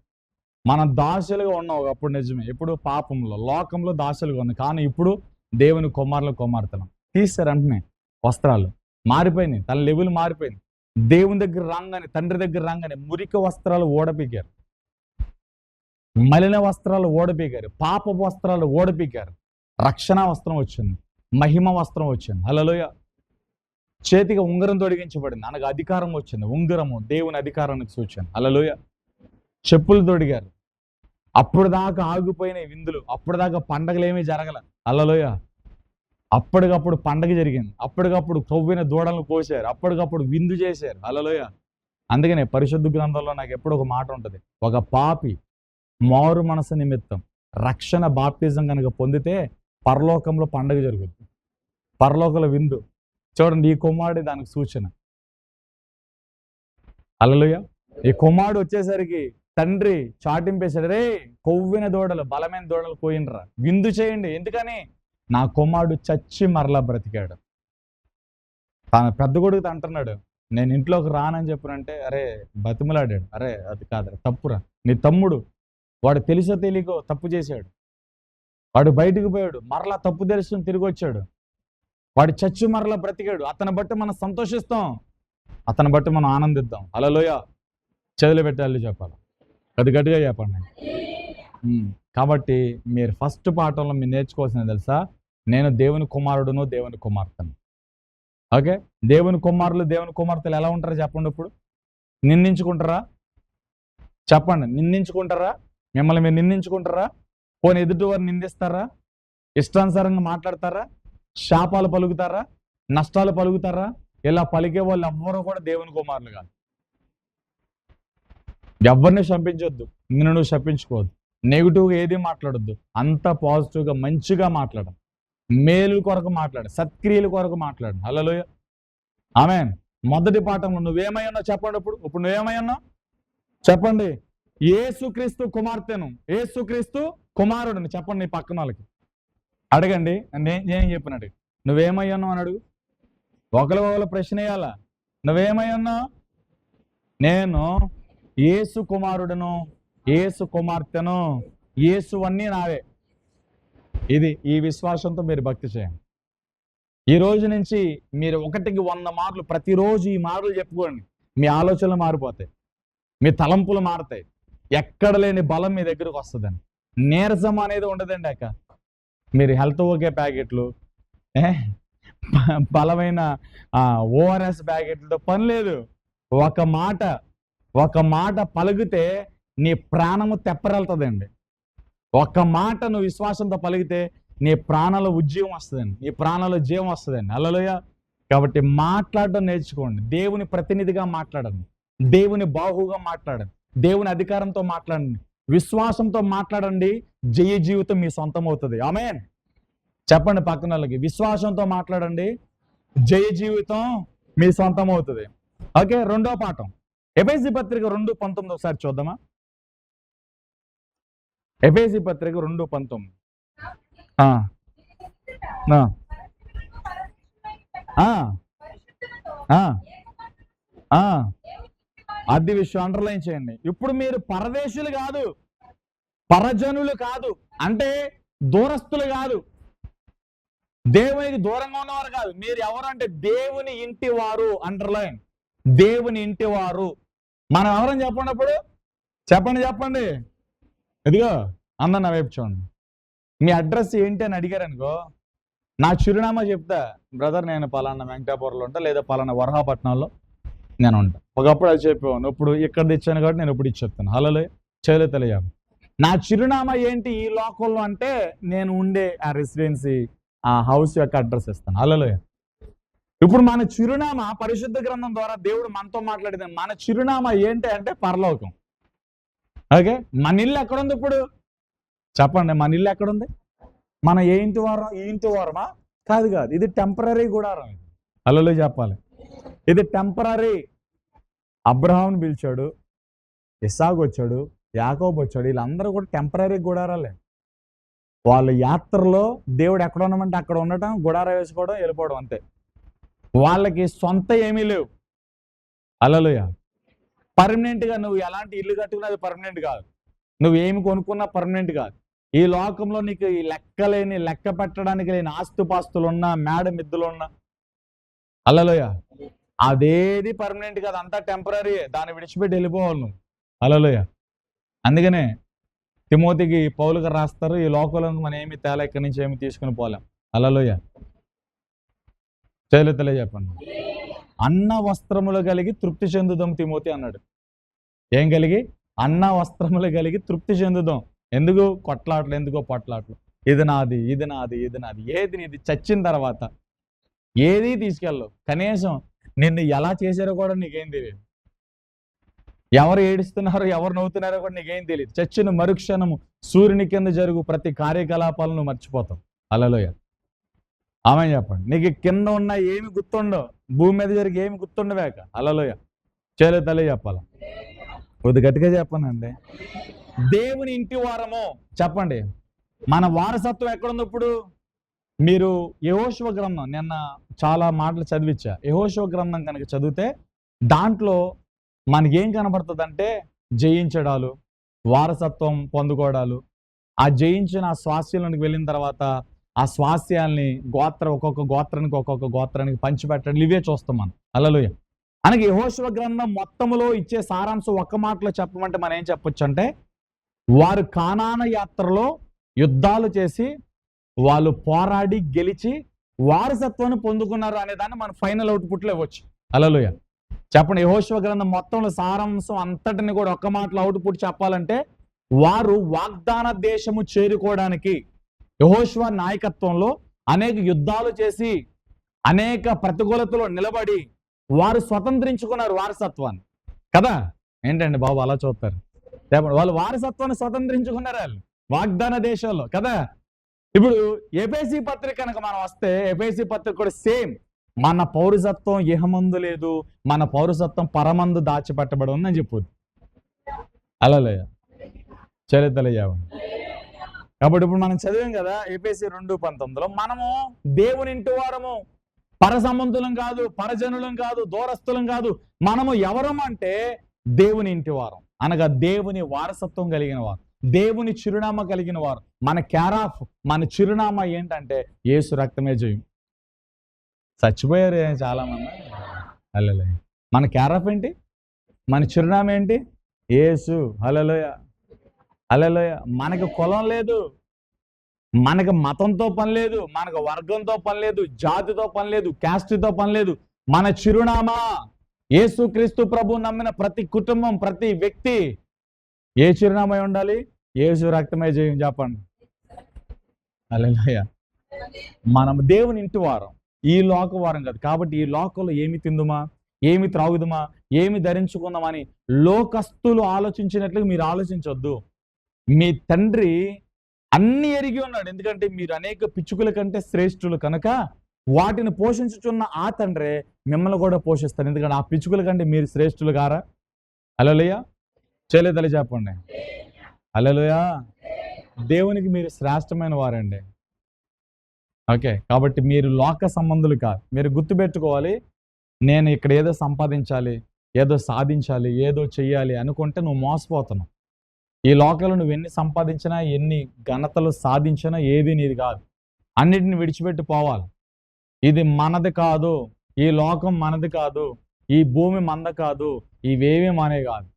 మనం దాసులుగా ఉన్నాం ఒకప్పుడు, నిజమే. ఇప్పుడు పాపంలో లోకంలో దాసులుగా ఉన్నాం, కానీ ఇప్పుడు దేవుని కుమారులు కుమార్తెలం. తీస్తారు అంటనే వస్త్రాలు మారిపోయినాయి, తన లెవెల్ మారిపోయింది. దేవుని దగ్గర రాగానే, తండ్రి దగ్గర రాగానే మురికి వస్త్రాలు ఓడపీకారు, మలిన వస్త్రాలు ఓడపీకారు, పాప వస్త్రాలు ఓడపీకారు. రక్షణ వస్త్రం వచ్చింది, మహిమ వస్త్రం వచ్చింది. హల్లెలూయా. చేతికి ఉంగరం తొడిగించబడింది, అనగా అధికారం వచ్చింది. ఉంగరము దేవుని అధికారానికి సూచన. హల్లెలూయా. చెప్పులు తొడిగారు. అప్పుడు దాకా ఆగిపోయిన విందులు, అప్పుడు దాకా పండగలు ఏమీ జరగల. హల్లెలూయా. అప్పటికప్పుడు పండగ జరిగింది, అప్పటికప్పుడు కొవ్విన దూడలను కోసారు, అప్పటికప్పుడు విందు చేశారు. హల్లెలూయా. అందుకనే పరిశుద్ధ గ్రంథంలో నాకు ఎప్పుడు ఒక మాట ఉంటుంది, ఒక పాపి మారు మనసు నిమిత్తం రక్షణ బాప్తిజం కనుక పొందితే పరలోకంలో పండగ జరుగుతుంది, పరలోకంలో విందు. చూడండి, ఈ కుమారుడు దానికి సూచన. హల్లెలూయా. ఈ కుమారుడు వచ్చేసరికి తండ్రి చాటింపేశాడు, రే కొవ్విన దూడలు, బలమైన దూడలు కోయినరా, విందు చేయండి. ఎందుకని? నా కుమారుడు చచ్చి మరలా బ్రతికాడు. తన పెద్ద కొడుకు అంటున్నాడు, నేను ఇంట్లోకి రానని చెప్పినంటే, అరే బతిమలాడాడు. అరే అది కాదు, తప్పురా, నీ తమ్ముడు వాడు తెలుసో తెలియకో తప్పు చేశాడు, వాడు బయటకు పోయాడు, మరలా తప్పు తెలుసుకుని తిరిగి వచ్చాడు, వాడు చచ్చి మరలా బ్రతికాడు. అతని బట్టి మనం సంతోషిస్తాం, అతని బట్టి మనం ఆనందిద్దాం. హల్లెలూయా. చదువులు పెట్టాలి చెప్పాలి, అది గట్టిగా చెప్పండి. కాబట్టి మీరు ఫస్ట్ పాఠంలో మీరు నేర్చుకోవాల్సింది తెలుసా, నేను దేవుని కుమారుడును, దేవుని కుమార్తెను. ఓకే, దేవుని కుమారులు, దేవుని కుమార్తెలు ఎలా ఉంటారో చెప్పండి. ఇప్పుడు నిందించుకుంటారా? చెప్పండి, నిందించుకుంటారా? మిమ్మల్ని మీరు నిందించుకుంటారా? పోనీ ఎదుటి వారు నిందిస్తారా? ఇష్టానుసారంగా మాట్లాడతారా? శాపాలు పలుకుతారా? నష్టాలు పలుకుతారా? ఇలా పలికే వాళ్ళు ఎవ్వరూ కూడా దేవుని కుమారులు కాదు. ఎవరిని శపించొద్దు, నిన్ను నువ్వు శపించుకోవద్దు, నెగిటివ్గా ఏది మాట్లాడొద్దు, అంతా పాజిటివ్గా మంచిగా మాట్లాడు, మేలు కొరకు మాట్లాడు, సత్క్రియల కొరకు మాట్లాడు. హల్లెలూయా. ఆమేన్. మొదటి పాఠంలో నువ్వేమై ఉన్నావు చెప్పండి. ఇప్పుడు నువ్వేమై ఉన్నావు చెప్పండి. యేసుక్రీస్తు కుమార్తెను, యేసుక్రీస్తు కుమారుడిని చెప్పండి. నీ పక్కన వాళ్ళకి అడగండి, నేను చెప్పినట్టు నువ్వేమై ఉన్నావు అని అడుగు. ఒకరు ప్రశ్న వేయాలా, నువ్వేమై ఉన్నావు? నేను యేసు కుమారుడును, యేసు కుమార్తెను, యేసు అన్నీ నావే. ఇది ఈ విశ్వాసంతో మీరు భక్తి చేయండి. ఈ రోజు నుంచి మీరు 1కి 100 మార్లు ప్రతిరోజు ఈ మార్లు చెప్పుకోండి. మీ ఆలోచనలు మారిపోతాయి, మీ తలంపులు మారుతాయి, ఎక్కడ లేని బలం మీ దగ్గరకు వస్తుందని. నీరసం అనేది ఉండదండి. అక్క మీరు హెల్త్ ఓకే ప్యాకెట్లు, బలమైన ఓఆర్ఎస్ ప్యాకెట్లతో పని లేదు. ఒక మాట పలికితే నీ ప్రాణము తెప్పరెళ్తుందండి. ఒక్క మాట నువ్వు విశ్వాసంతో పలిగితే నీ ప్రాణాల ఉజ్జీవం వస్తుందండి, నీ ప్రాణాల జీవం వస్తుందండి. హల్లెలూయా. కాబట్టి మాట్లాడడం నేర్చుకోండి. దేవుని ప్రతినిధిగా మాట్లాడండి, దేవుని బాహుగా మాట్లాడండి, దేవుని అధికారంతో మాట్లాడండి, విశ్వాసంతో మాట్లాడండి. జయ జీవితం మీ సొంతం అవుతుంది. ఆమేన్. చెప్పండి పక్కన వాళ్ళకి, విశ్వాసంతో మాట్లాడండి, జయ జీవితం మీ సొంతం అవుతుంది. ఓకే, రెండో పాఠం ఎఫెసీ పత్రిక 2:19 ఒకసారి చూద్దామా? ఎఫెసీ పత్రిక 2:19. అది విషయం అండర్లైన్ చేయండి. ఇప్పుడు మీరు పరదేశులు కాదు, పరజనులు కాదు, అంటే దూరస్తులు కాదు, దేవునికి దూరంగా ఉన్నవారు కాదు. మీరు ఎవరు అంటే దేవుని ఇంటి వారు. అండర్లైన్, దేవుని ఇంటి వారు. మనం ఎవరని చెప్పండి. చెప్పండి. ఇదిగో అందరు నా వైపు చూడండి. మీ అడ్రస్ ఏంటి అని అడిగారు అనుకో, నా చిరునామా చెప్తా. బ్రదర్, నేను పలానా వెంకటాపురంలో ఉంటా, లేదా పలానా వరహాపట్నంలో నేను ఉంటా. ఒకప్పుడు అది చెప్పేవాను, ఇప్పుడు ఇక్కడ తెచ్చాను కాబట్టి నేను ఇప్పుడు ఇచ్చేస్తాను. హల్లెలూయా. చేయలే తెలియాలి. నా చిరునామా ఏంటి ఈ లోకంలో అంటే, నేను ఉండే ఆ రెసిడెన్సీ, ఆ హౌస్ యొక్క అడ్రస్ ఇస్తాను. హల్లెలూయా. ఇప్పుడు మన చిరునామా పరిశుద్ధ గ్రంథం ద్వారా దేవుడు మనతో మాట్లాడేది. మన చిరునామా ఏంటి అంటే పరలోకం. ఓకే, మన ఇల్లు ఎక్కడుంది ఇప్పుడు? చెప్పండి, మన ఇల్లు ఎక్కడుంది? మన ఏ ఇంటి వారం? ఈ ఇంటి వారమా? కాదు, ఇది టెంపరీ గుడారం. హల్లెలూయా చెప్పాలి. ఇది టెంపరీ. అబ్రహాంని పిలిచాడు, ఇస్సాకు వచ్చాడు, యాకోబు వచ్చాడు, వీళ్ళందరూ కూడా టెంపరీ గుడారాలే. వాళ్ళ యాత్రలో దేవుడు ఎక్కడ ఉన్నామంటే అక్కడ ఉండటం, గుడారా వేసుకోవడం, వెళ్ళిపోవడం, అంతే. వాళ్ళకి సొంత ఏమీ లేవు. హల్లెలూయా. పర్మనెంట్ గా నువ్వు ఎలాంటి ఇల్లు కట్టుకున్నది పర్మనెంట్ కాదు, నువ్వు ఏమి కొనుక్కున్నా పర్మనెంట్ కాదు. ఈ లోకంలో నీకు ఈ లెక్క పెట్టడానికి లేని ఆస్తుపాస్తులు ఉన్నా, మేడ మిద్దులు ఉన్నా, హల్లెలూయా, అదేది పర్మనెంట్ కాదు, అంతా టెంపరీ. దాన్ని విడిచిపెట్టి వెళ్ళిపోవాలి నువ్వు. హల్లెలూయా. అందుకనే తిమోతికి పౌలు గారు రాస్తారు, ఈ లోకంలో మనం ఏమి తేలా, ఇక్కడి నుంచి ఏమి తీసుకుని పోలేం. హల్లెలూయా. తెలియజెప్పండి. అన్న వస్త్రములు కలిగి తృప్తి చెందుదాం తిమోతి అన్నాడు. ఏం కలిగి? అన్న వస్త్రములు కలిగి తృప్తి చెందుదాం. ఎందుకు కొట్లాట్లు, ఎందుకో పొట్లాట్లు, ఇది నాది, ఇది నాది, ఇది నాది. ఏది నీది? చచ్చిన తర్వాత ఏది తీసుకెళ్ళవు. కనీసం నిన్ను ఎలా చేశారో కూడా నీకేం తెలియదు, ఎవరు ఏడుస్తున్నారో ఎవరు నవ్వుతున్నారో కూడా నీకేం తెలియదు. చచ్చిన మరుక్షణము సూర్యుని కింద జరుగు ప్రతి కార్యకలాపాలను మర్చిపోతాం. హల్లెలూయా. ఆమేన్ చెప్పండి. నీకు కింద ఉన్న ఏమి గుర్తుండవు, భూమి మీద జరిగి ఏమి గుర్తుండవేక. హల్లెలూయా. తల్లి చెప్పాల, కొద్ది గట్టిగా చెప్పానండి. దేవుని ఇంటి వారము. చెప్పండి, మన వారసత్వం ఎక్కడుంది ఇప్పుడు? మీరు యెహోషువ గ్రంథం, నిన్న చాలా మాటలు చదివించా. యెహోషువ గ్రంథం కనుక చదివితే దాంట్లో మనకేం కనబడుతుంది అంటే, జయించడాలు, వారసత్వం పొందుకోవడాలు, ఆ జయించిన ఆ స్వాస్థ్యాలకు వెళ్ళిన తర్వాత ఆ స్వాస్థ్యాల్ని ఒక్కొక్క గోత్రానికి పంచిపెట్టడం, ఇవే చూస్తాం మనం. హల్లెలూయా. అనగా యెహోషువ గ్రంథం మొత్తములో ఇచ్చే సారాంశం ఒక్క మాటలో చెప్పమంటే మనం ఏం చెప్పొచ్చు అంటే, వారు కానాను యాత్రలో యుద్ధాలు చేసి వాళ్ళు పోరాడి గెలిచి వారసత్వాన్ని పొందుకున్నారు అనే దాన్ని మనం ఫైనల్ అవుట్పుట్లో ఇవ్వచ్చు. హల్లెలూయా. చెప్పండి, యెహోషువ గ్రంథం మొత్తంలో సారాంశం అంతటిని కూడా ఒక్క మాటలో అవుట్పుట్ చెప్పాలంటే, వారు వాగ్దాన దేశము చేరుకోవడానికి యెహోషువ నాయకత్వంలో అనేక యుద్ధాలు చేసి అనేక ప్రతికూలతలో నిలబడి వారు స్వతంత్రించుకున్నారు వారసత్వాన్ని కదా. ఏంటండి బాబు అలా చూస్తారు? చెప్పండి, వాళ్ళు వారసత్వాన్ని స్వతంత్రించుకున్నారు వాళ్ళు వాగ్దాన దేశంలో కదా. ఇప్పుడు ఎఫెసీ పత్రిక కనుక మనం వస్తే, ఎఫెసీ పత్రిక కూడా సేమ్. మన పౌరసత్వం ఇహమందు లేదు, మన పౌరసత్వం పరమందు దాచిపెట్టబడి ఉందని చెప్పుద్ది. అలలే తెలియజేయండి. కాబట్టి ఇప్పుడు మనం చదివాం కదా ఎఫెసీ 2:19, మనము దేవుని ఇంటి వారము, పరసంబంధులం కాదు, పరజనులం కాదు, దూరస్తులం కాదు. మనము ఎవరం అంటే దేవుని ఇంటి వారం, అనగా దేవుని వారసత్వం కలిగిన వారు, దేవుని చిరునామా కలిగిన వారు. మన క్యారాఫ్, మన చిరునామా ఏంటంటే యేసు రక్తమే జయం. చచ్చిపోయారు చాలా మంది. హల్లెలూయా. మన క్యారాఫ్ ఏంటి? మన చిరునామా ఏంటి? యేసు. హల్లెలూయా. హల్లెలూయా. మనకు కులం లేదు, మనకు మతంతో పని లేదు, మనకు వర్గంతో పని లేదు, జాతితో పని లేదు, క్యాస్ట్తో పని లేదు. మన చిరునామా యేసుక్రీస్తు ప్రభు నమ్మిన ప్రతి కుటుంబం, ప్రతి వ్యక్తి ఏ చిరునామా ఉండాలి? యేసు రక్తమై జయం చెప్పండి. హల్లెలూయా. మనం దేవుని ఇంటి వారం, ఈ లోక వారం కాదు. కాబట్టి ఈ లోకంలో ఏమి తిందుమా, ఏమి త్రాగుదుమా, ఏమి ధరించుకుందామా అని లోకస్తులు ఆలోచించినట్లుగా మీరు ఆలోచించొద్దు. మీ తండ్రి అన్ని ఎరిగి ఉన్నాడు. ఎందుకంటే మీరు అనేక పిచ్చుకల కంటే శ్రేష్ఠులు కనుక వాటిని పోషించుచున్న ఆ తండ్రే మిమ్మల్ని కూడా పోషిస్తారు. ఎందుకంటే ఆ పిచ్చుకల కంటే మీరు శ్రేష్ఠులు గారా? హల్లెలూయా. చేయలేదని చెప్పండి. హల్లెలూయా. దేవునికి మీరు శ్రేష్టమైన వారండి. ఓకే, కాబట్టి మీరు లోక సంబంధులు కాదు. మీరు గుర్తుపెట్టుకోవాలి, నేను ఇక్కడ ఏదో సంపాదించాలి, ఏదో సాధించాలి, ఏదో చెయ్యాలి అనుకుంటే నువ్వు మోసపోతున్నావు. ఈ లోకంలో నువ్వు ఎన్ని సంపాదించినా, ఎన్ని ఘనతలు సాధించినా ఏది నీది కాదు. అన్నిటిని విడిచిపెట్టి పోవాలి. ఇది మనది కాదు, ఈ లోకం మనది కాదు, ఈ భూమి మనది కాదు, ఇవేమీ మనే కాదు.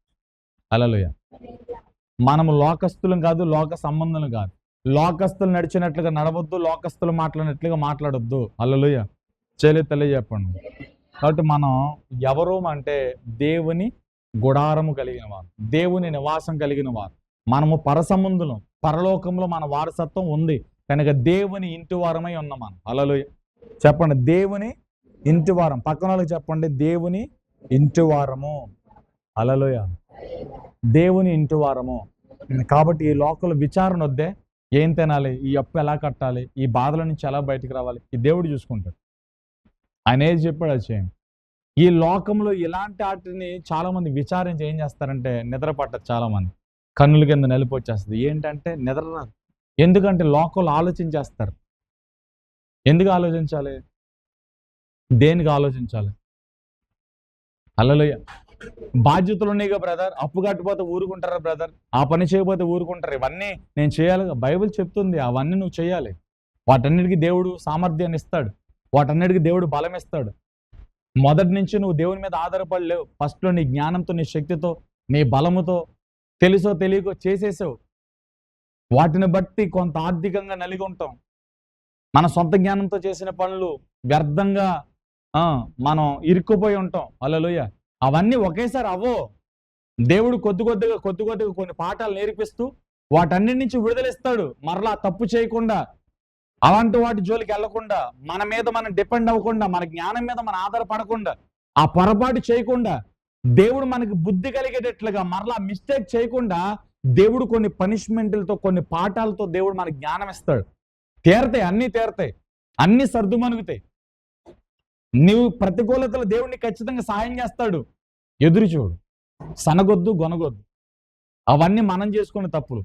హల్లెలూయా. మనము లోకస్తులం కాదు, లోక సంబంధులం కాదు. లోకస్తులు నడిచినట్లుగా నడవద్దు, లోకస్తులు మాట్లాడినట్లుగా మాట్లాడొద్దు. హల్లెలూయా. తెలియజెప్పండి. కాబట్టి మనం ఎవరు అంటే దేవుని గుడారము కలిగిన వారు, దేవుని నివాసం కలిగిన వారు. మనము పరసంబంధులం, పరలోకంలో మన వారసత్వం ఉంది కనుక దేవుని ఇంటి వారమై ఉన్నాం మనం. హల్లెలూయా. చెప్పండి, దేవుని ఇంటి వారం. పక్కన వాళ్ళకి చెప్పండి, దేవుని ఇంటి వారము. హల్లెలూయా. దేవుని ఇంటి వారము. కాబట్టి ఈ లోకంలో విచారణ వద్దే. ఏం తినాలి, ఈ అప్పు ఎలా కట్టాలి, ఈ బాధల నుంచి ఎలా బయటకు రావాలి, ఈ దేవుడు చూసుకుంటాడు. ఆయన ఏది చెప్పాడు అది చేయండి. ఈ లోకంలో ఇలాంటి వాటిని చాలా మంది విచారించి ఏం చేస్తారంటే నిద్ర పట్టదు. చాలా మంది కన్నుల కింద నలిపి వచ్చేస్తుంది. ఏంటంటే నిద్ర రాదు. ఎందుకంటే లోకంలో ఆలోచించేస్తారు. ఎందుకు ఆలోచించాలి? దేనికి ఆలోచించాలి? హల్లెలూయా. బాధ్యతలు ఉన్నాయిగా బ్రదర్, అప్పు కట్టిపోతే ఊరుకుంటారా బ్రదర్, ఆ పని చేయకపోతే ఊరుకుంటారు, ఇవన్నీ నేను చేయాలిగా. బైబిల్ చెప్తుంది అవన్నీ నువ్వు చేయాలి. వాటన్నిటికీ దేవుడు సామర్థ్యాన్ని ఇస్తాడు, వాటన్నిటికీ దేవుడు బలం ఇస్తాడు. మొదటి నుంచి నువ్వు దేవుని మీద ఆధారపడలేవు. ఫస్ట్లో నీ జ్ఞానంతో, నీ శక్తితో, నీ బలముతో, తెలుసో తెలియకో చేసేసావు. వాటిని బట్టి కొంత ఆర్థికంగా నలిగి ఉంటాం. మన సొంత జ్ఞానంతో చేసిన పనులు వ్యర్థంగా మనం ఇరుక్కుపోయి ఉంటాం. హల్లెలూయా. అవన్నీ ఒకేసారి అవ్వో. దేవుడు కొద్ది కొద్దిగా కొన్ని పాఠాలు నేర్పిస్తూ వాటన్నిటి నుంచి విడుదలిస్తాడు. మరలా తప్పు చేయకుండా, అలాంటి వాటి జోలికి వెళ్లకుండా, మన మీద మనం డిపెండ్ అవ్వకుండా, మన జ్ఞానం మీద మనం ఆధారపడకుండా, ఆ పొరపాటు చేయకుండా, దేవుడు మనకి బుద్ధి కలిగేటట్లుగా మరలా మిస్టేక్ చేయకుండా దేవుడు కొన్ని పనిష్మెంట్లతో, కొన్ని పాఠాలతో దేవుడు మనకి జ్ఞానం ఇస్తాడు. తీరతాయి, అన్నీ తీరతాయి, అన్ని సర్దుమణుగుతాయి. నీవు ప్రతికూలతలు దేవుడిని ఖచ్చితంగా సహాయం చేస్తాడు. ఎదురు చూడు, సనగొద్దు, గొనగొద్దు. అవన్నీ మనం చేసుకున్న తప్పులు,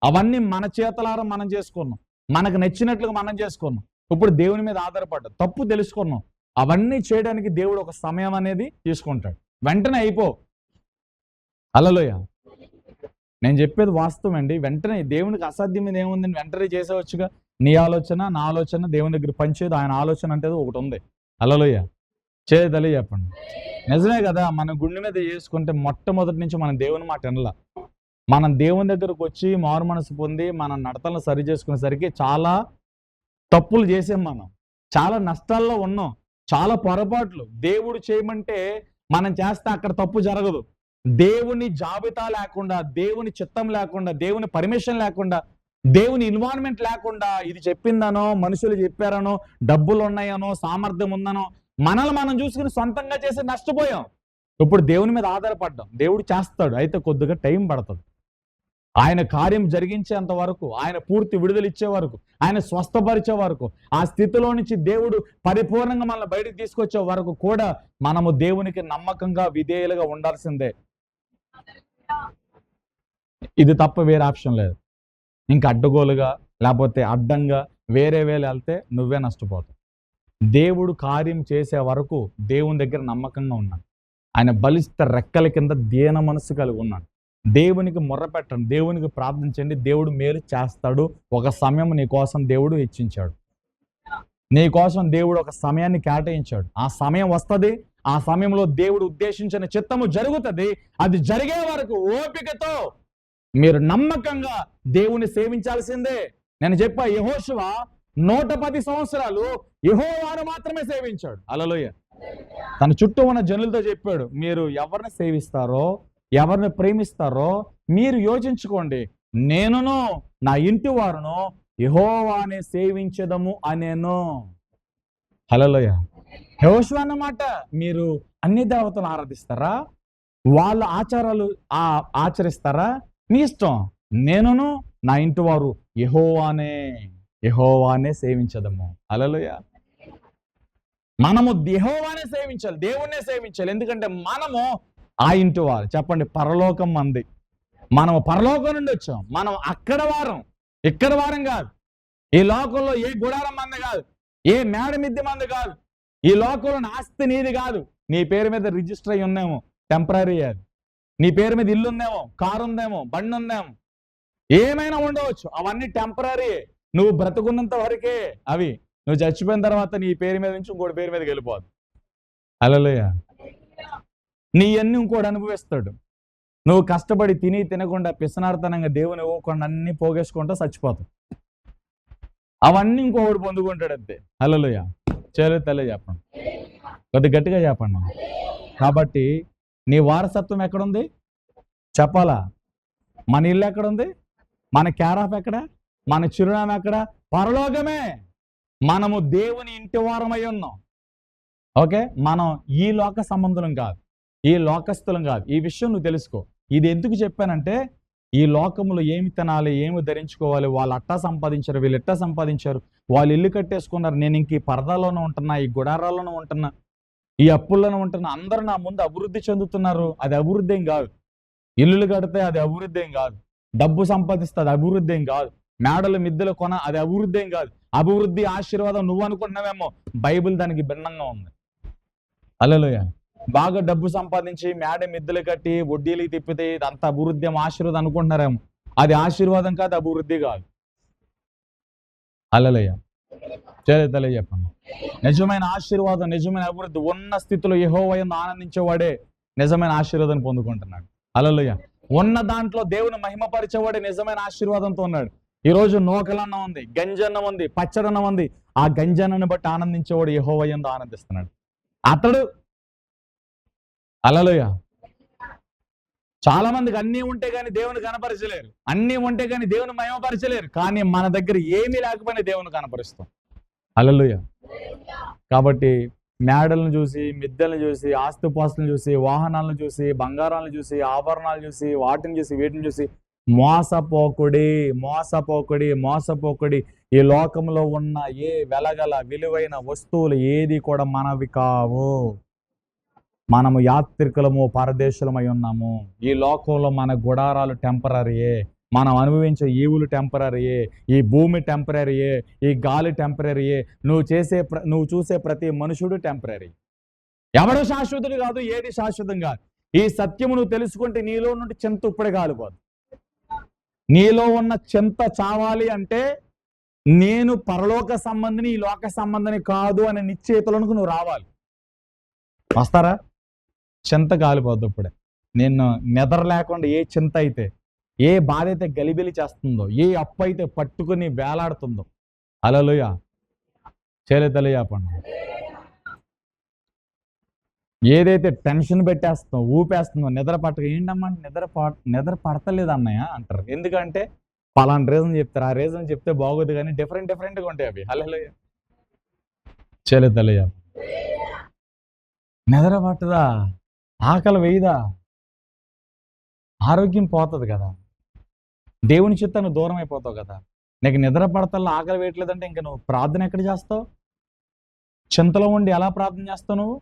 అవన్నీ మన చేతలారా మనం చేసుకున్నాం, మనకు నచ్చినట్లుగా మనం చేసుకున్నాం. ఇప్పుడు దేవుని మీద ఆధారపడ్డా తప్పు తెలుసుకున్నాం. అవన్నీ చేయడానికి దేవుడు ఒక సమయం అనేది తీసుకుంటాడు. వెంటనే అయిపో. హల్లెలూయా. నేను చెప్పేది వాస్తవం అండి. వెంటనే దేవునికి అసాధ్యమైన ఏముందని వెంటనే చేసేవచ్చుగా. నీ ఆలోచన, నా ఆలోచన దేవుని దగ్గర పనిచేయదు. ఆయన ఆలోచన అంటే ఒకటి ఉంది. హల్లెలూయా. చేయదలి చెప్పండి. నిజమే కదా. మన గుండె మీద చేసుకుంటే మొట్టమొదటి నుంచి మనం దేవుని మాట వినలా. మనం దేవుని దగ్గరకు వచ్చి మారు మనసు పొంది మన నడతలను సరి చేసుకునేసరికి చాలా తప్పులు చేసాం. మనం చాలా నష్టాల్లో ఉన్నాం, చాలా పొరపాట్లు. దేవుడు చేయమంటే మనం చేస్తే అక్కడ తప్పు జరగదు. దేవుని జాబితా లేకుండా, దేవుని చిత్తం లేకుండా, దేవుని పర్మిషన్ లేకుండా, దేవుని ఇన్వాల్వ్మెంట్ లేకుండా, ఇది చెప్పిందనో, మనుషులు చెప్పారనో, డబ్బులు ఉన్నాయనో, సామర్థ్యం ఉందనో, మనల్ని మనం చూసుకుని సొంతంగా చేసి నష్టపోయాం. ఇప్పుడు దేవుని మీద ఆధారపడ్డాం. దేవుడు చేస్తాడు, అయితే కొద్దిగా టైం పడుతుంది. ఆయన కార్యం జరిగించేంత వరకు, ఆయన పూర్తి విడుదల ఇచ్చే వరకు, ఆయన స్వస్థపరిచే వరకు, ఆ స్థితిలో నుంచి దేవుడు పరిపూర్ణంగా మనల్ని బయటకు తీసుకొచ్చే వరకు కూడా మనము దేవునికి నమ్మకంగా, విధేయులుగా ఉండాల్సిందే. ఇది తప్ప వేరే ఆప్షన్ లేదు. ఇంకా అడ్డగోలుగా లేకపోతే అడ్డంగా వేరే వెళ్తే నువ్వే నష్టపోతావు. దేవుడు కార్యం చేసే వరకు దేవుని దగ్గర నమ్మకంగా ఉన్నాడు. ఆయన బలిష్ట రెక్కల కింద దీన మనసు కలిగి ఉన్నాడు. దేవునికి మొర్ర పెట్టండి, దేవునికి ప్రార్థించండి, దేవుడు మేలు చేస్తాడు. ఒక సమయం నీ కోసం దేవుడు హెచ్చించాడు. నీ కోసం దేవుడు ఒక సమయాన్ని కేటాయించాడు. ఆ సమయం వస్తుంది. ఆ సమయంలో దేవుడు ఉద్దేశించిన చిత్తము జరుగుతుంది. అది జరిగే వరకు ఓపికతో మీరు నమ్మకంగా దేవుని సేవించాల్సిందే. నేను చెప్పా, యెహోషువ 110 సంవత్సరాలు యెహోవాను మాత్రమే సేవించాడు. హల్లెలూయా. తన చుట్టూ ఉన్న జనులతో చెప్పాడు, మీరు ఎవరిని సేవిస్తారో ఎవరిని ప్రేమిస్తారో మీరు యోచించుకోండి. నేనును నా ఇంటి వారును యెహోవానే సేవించెదము అనేను. హల్లెలూయా. యెహోషువ అన్నమాట. మీరు అన్ని దేవతలు ఆరాధిస్తారా? వాళ్ళ ఆచారాలు ఆచరిస్తారా? మీ ఇష్టం. నేనును నా ఇంటి వారు యెహోవానే సేవించదము. హల్లెలూయా. మనము యెహోవానే సేవించాలి, దేవుణ్ణే సేవించాలి. ఎందుకంటే మనము ఆ ఇంటి వారు. చెప్పండి, పరలోకం మంది. మనము పరలోకం నుండి వచ్చాం. మనం అక్కడ వారం, ఇక్కడ వారం కాదు. ఈ లోకంలో ఏ గుడారం మంది కాదు, ఏ మేడ మిద్దె మంది కాదు. ఈ లోకంలో ఆస్తి నీది కాదు. నీ పేరు మీద రిజిస్టర్ అయి ఉన్నామో టెంపరీ. అది నీ పేరు మీద ఇల్లు ఉందేమో, కారు ఉందేమో, బండి ఉందేమో, ఏమైనా ఉండవచ్చు. అవన్నీ టెంపరీ. నువ్వు బ్రతుకున్నంత వరకే అవి. నువ్వు చచ్చిపోయిన తర్వాత నీ పేరు మీద నుంచి ఇంకోటి పేరు మీదకి వెళ్ళిపోదు. హల్లెలూయా. నీ అన్ని ఇంకోటి అనుభవిస్తాడు. నువ్వు కష్టపడి తినకుండా పిసనార్తనంగా దేవుని ఇవ్వకుండా అన్ని పోగేసుకుంటా చచ్చిపోతావు. అవన్నీ ఇంకొకటి పొందుకుంటాడు అంతే. హల్లెలూయా. చేతులెత్తి చెప్పండి, కొద్ది గట్టిగా చెప్పండి. కాబట్టి నీ వారసత్వం ఎక్కడుంది చెప్పాలా? మన ఇల్లు ఎక్కడుంది? మన క్యారాఫ్ ఎక్కడ? మన చిరునామా ఎక్కడ? పరలోకమే. మనము దేవుని ఇంటి వారమై ఉన్నాం. ఓకే, మనం ఈ లోక సంబంధులం కాదు, ఈ లోకస్తులం కాదు. ఈ విషయం నువ్వు తెలుసుకో. ఇది ఎందుకు చెప్పానంటే, ఈ లోకములో ఏమి తినాలి, ఏమి ధరించుకోవాలి, వాళ్ళు అట్టా సంపాదించారు, వీళ్ళు ఎట్టా సంపాదించారు, వాళ్ళు ఇల్లు కట్టేసుకున్నారు, నేను ఇంక ఈ పరదాలోనే ఉంటున్నా, ఈ గుడారాల్లోనే ఉంటున్నా, ఈ అప్పుల్లోనే ఉంటున్నా, అందరూ నా ముందు అభివృద్ధి చెందుతున్నారు. అది అభివృద్ధి ఏం కాదు. ఇల్లులు కడితే అది అభివృద్ధి ఏం కాదు. డబ్బు సంపాదిస్తే అది అభివృద్ధి ఏం కాదు. మేడలు మిద్దెలు కొన అది అభివృద్ధి ఏం కాదు. అభివృద్ధి ఆశీర్వాదం నువ్వు అనుకుంటున్నావేమో, బైబిల్ దానికి భిన్నంగా ఉంది. హల్లెలూయా. బాగా డబ్బు సంపాదించి మేడ మిద్దెలు కట్టి వడ్డీలకి తిప్పితే ఇదంతా అభివృద్ధి ఆశీర్వాదం అనుకుంటున్నారేమో. అది ఆశీర్వాదం కాదు, అభివృద్ధి కాదు. హల్లెలూయా. చెప్పండి. నిజమైన ఆశీర్వాదం, నిజమైన అభివృద్ధి ఉన్న స్థితిలో యెహోవా యందు ఆనందించేవాడే నిజమైన ఆశీర్వాదాన్ని పొందుకుంటున్నాడు. హల్లెలూయా. ఉన్న దాంట్లో దేవుని మహిమపరిచేవాడే నిజమైన ఆశీర్వాదంతో ఉన్నాడు. ఈ రోజు నూకలన్నం ఉంది, గంజన్నం ఉంది, పచ్చడన్నం ఉంది. ఆ గంజన్నను బట్టి ఆనందించేవాడు యెహోవా యందు ఆనందిస్తున్నాడు అతడు. హల్లెలూయా. చాలా మందికి అన్నీ ఉంటే కానీ దేవుని కనపరచలేరు, అన్నీ ఉంటే కానీ దేవుని మహిమపరచలేరు. కానీ మన దగ్గర ఏమీ లేకపోయినా దేవుని కనపరుస్తాం. హల్లెలూయా. కాబట్టి మేడలను చూసి, మిద్దెలను చూసి, ఆస్తిపాస్తులను చూసి, వాహనాలను చూసి, బంగారాలను చూసి, ఆభరణాలు చూసి, వాటిని చూసి, వీటిని చూసి మోసపోకుడి. ఈ లోకంలో ఉన్న ఏ వెలగల విలువైన వస్తువులు ఏది కూడా మనవి కావు. మనము యాత్రికులము, పరదేశులమై ఉన్నాము. ఈ లోకంలో మన గుడారాలు టెంపరరీయే, మనం అనుభవించే ఈవులు టెంపరరీయే, ఈ భూమి టెంపరరీయే, ఈ గాలి టెంపరరీయే, నువ్వు చూసే ప్రతి మనుషుడు టెంపరరీ. ఎవడు శాశ్వతుడు కాదు, ఏది శాశ్వతం కాదు. ఈ సత్యము నువ్వు తెలుసుకుంటే నీలో నుండి చింత ఇప్పుడే కాలిపోదు. నీలో ఉన్న చింత చావాలి అంటే నేను పరలోక సంబంధిని, ఈ లోక సంబంధిని కాదు అనే నిశ్చయితలకు నువ్వు రావాలి. వస్తారా? చింత కాలిపోద్దు ఇప్పుడే. నేను నిద్ర లేకుండా ఏ చింత అయితే, ఏ బాధ అయితే గలిబిలి చేస్తుందో, ఏ అప్పు అయితే పట్టుకుని వేలాడుతుందో, హల్లెలూయా. చెప్పండి. ఏదైతే టెన్షన్ పెట్టేస్తుందో, ఊపేస్తుందో, నిద్ర పట్టక ఏంటమ్మా నిద్ర పడతలేదు అన్నయ్య అంటారు. ఎందుకంటే పలానా రీజన్ చెప్తారు. ఆ రీజన్ చెప్తే బాగోదు కానీ డిఫరెంట్గా ఉంటాయి అవి. హల్లెలూయా. చెప్పండి. నిద్ర పట్టదా, ఆకలి వేయదా, ఆరోగ్యం పోతుంది కదా, దేవుని చిత్తాన్ని దూరం అయిపోతావు కదా. నీకు నిద్ర పడతల్లో ఆకలి వేయట్లేదంటే ఇంకా నువ్వు ప్రార్థన ఎక్కడ చేస్తావు? చింతలో ఉండి ఎలా ప్రార్థన చేస్తావు? నువ్వు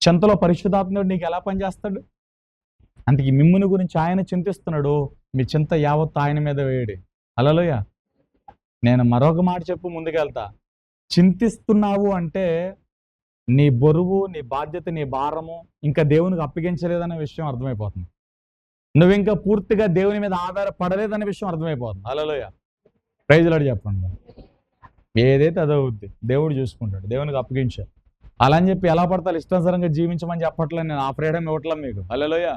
చింతలో పరిశుద్ధాత్ముడు నీకు ఎలా పనిచేస్తాడు? అందుకే మిమ్ముని గురించి ఆయన చింతిస్తున్నాడు. మీ చింత యావత్తు ఆయన మీద వేయడి. హల్లెలూయా. నేను మరొక మాట చెప్పు ముందుకెళ్తా. చింతిస్తున్నావు అంటే నీ బరువు, నీ బాధ్యత, నీ భారము ఇంకా దేవునికి అప్పగించలేదనే విషయం అర్థమైపోతుంది. నువ్వు ఇంకా పూర్తిగా దేవుని మీద ఆధారపడలేదనే విషయం అర్థమైపోతుంది. హల్లెలూయా. ప్రైజ్ లార్డ్ చెప్పండి. ఏదైతే అదవుద్ది దేవుడు చూసుకుంటాడు. దేవునికి అప్పగించాడు. అలా అని చెప్పి ఎలా పడతారు ఇష్టానుసారంగా జీవించమని చెప్పట్లేదు నేను. ఆ ఫ్రీడమ్ ఇవ్వట్లేదు మీకు. హల్లెలూయా.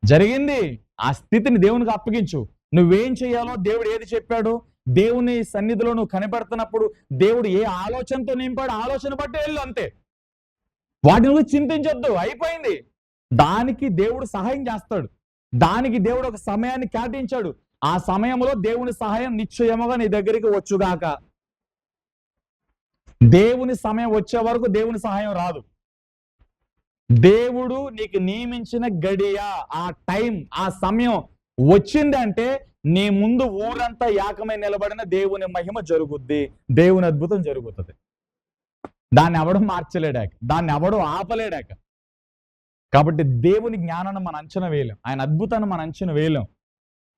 జరిగింది. ఆ స్థితిని దేవునికి అప్పగించు. నువ్వేం చేయాలో దేవుడు ఏది చెప్పాడు, దేవుని సన్నిధిలో నువ్వు కనిపెడుతున్నప్పుడు దేవుడు ఏ ఆలోచనతో నింపాడు ఆలోచన బట్టి వెళ్ళు అంతే. వాటి నువ్వు చింతించొద్దు. అయిపోయింది. దానికి దేవుడు సహాయం చేస్తాడు. దానికి దేవుడు ఒక సమయాన్ని కేటాయించాడు. ఆ సమయంలో దేవుని సహాయం నిశ్చయముగా నీ దగ్గరికి వచ్చుగాక. దేవుని సమయం వచ్చే వరకు దేవుని సహాయం రాదు. దేవుడు నీకు నియమించిన గడియ, ఆ టైం, ఆ సమయం వచ్చిందంటే నీ ముందు ఊరంతా ఏకమై నిలబడిన దేవుని మహిమ జరుగుద్ది, దేవుని అద్భుతం జరుగుతుంది. దాన్ని ఎవడు మార్చలేడాక, దాన్ని ఎవడు ఆపలేడాక. కాబట్టి దేవుని జ్ఞానాన్ని మనం అంచనా వేయలేం, ఆయన అద్భుతాన్ని మనం అంచనా వేయలేం.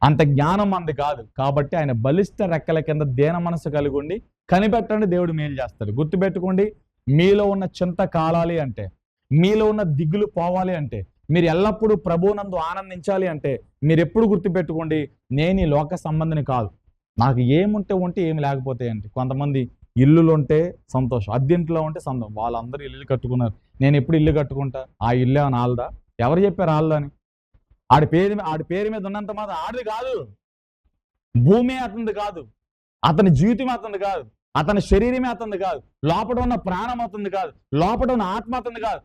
అంత జ్ఞానం మనది కాదు. కాబట్టి ఆయన బలిష్ట రెక్కల కింద దేన మనసు కలిగి ఉండి కనిపెట్టండి, దేవుడు మేలు చేస్తాడు. గుర్తుపెట్టుకోండి, మీలో ఉన్న చింత కాలాలి అంటే, మీలో ఉన్న దిగులు పోవాలి అంటే, మీరు ఎల్లప్పుడూ ప్రభువునందు ఆనందించాలి అంటే, మీరు ఎప్పుడు గుర్తుపెట్టుకోండి, నేను ఈ లోక సంబంధిని కాదు. నాకు ఏముంటే ఉంటే ఏమి లేకపోతే ఏంటి. కొంతమంది ఇల్లులు ఉంటే సంతోషం, అద్దెంట్లో ఉంటే సంతోషం. వాళ్ళందరూ ఇల్లు కట్టుకున్నారు, నేను ఎప్పుడు ఇల్లు కట్టుకుంటా, ఆ ఇల్లు ఏమైనా ఆల్దా? ఎవరు చెప్పారు ఆల్దా అని? ఆడి పేరు మీద ఉన్నంత మాత్రం ఆడిది కాదు. భూమి అతనిది కాదు, అతని జీవితం అతనిది కాదు, అతని శరీరమే అతనిది కాదు, లోపల ఉన్న ప్రాణం అతనిది కాదు, లోపల ఉన్న ఆత్మ అతనిది కాదు.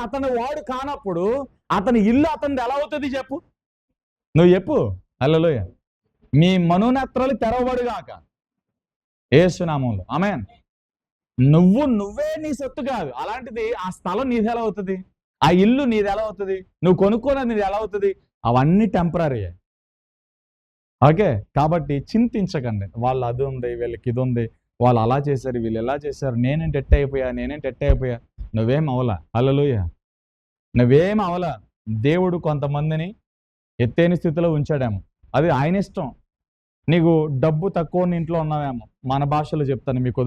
అతని వాడు కానప్పుడు అతని ఇల్లు అతనిది ఎలా అవుతుంది చెప్పు? నువ్వు చెప్పు. హల్లెలూయా. మీ మనోనేత్రాలు తెరవబడుగాక యేసునామములో. ఆమేన్. నువ్వే నీ సొత్తు కాదు. అలాంటిది ఆ స్థలం నీది ఎలా అవుతుంది? ఆ ఇల్లు నీది ఎలా అవుతుంది? నువ్వు కొనుక్కున్నది నీది ఎలా అవుతుంది? అవన్నీ టెంపరీ. ఓకే, కాబట్టి చింతించకండి. వాళ్ళు అది ఉంది, వీళ్ళకి ఇది ఉంది, వాళ్ళు అలా చేశారు, వీళ్ళు ఎలా చేశారు, నేనేంటి ఎట్ట అయిపోయా. నువ్వేం అవలా. హల్లెలూయా. నువ్వేం అవలా. దేవుడు కొంతమందిని ఎత్తైన స్థితిలో ఉంచాడేమో, అది ఆయన ఇష్టం. నీకు డబ్బు తక్కువ ఇంట్లో ఉన్నావేమో, మన భాషలో చెప్తాను మీకు.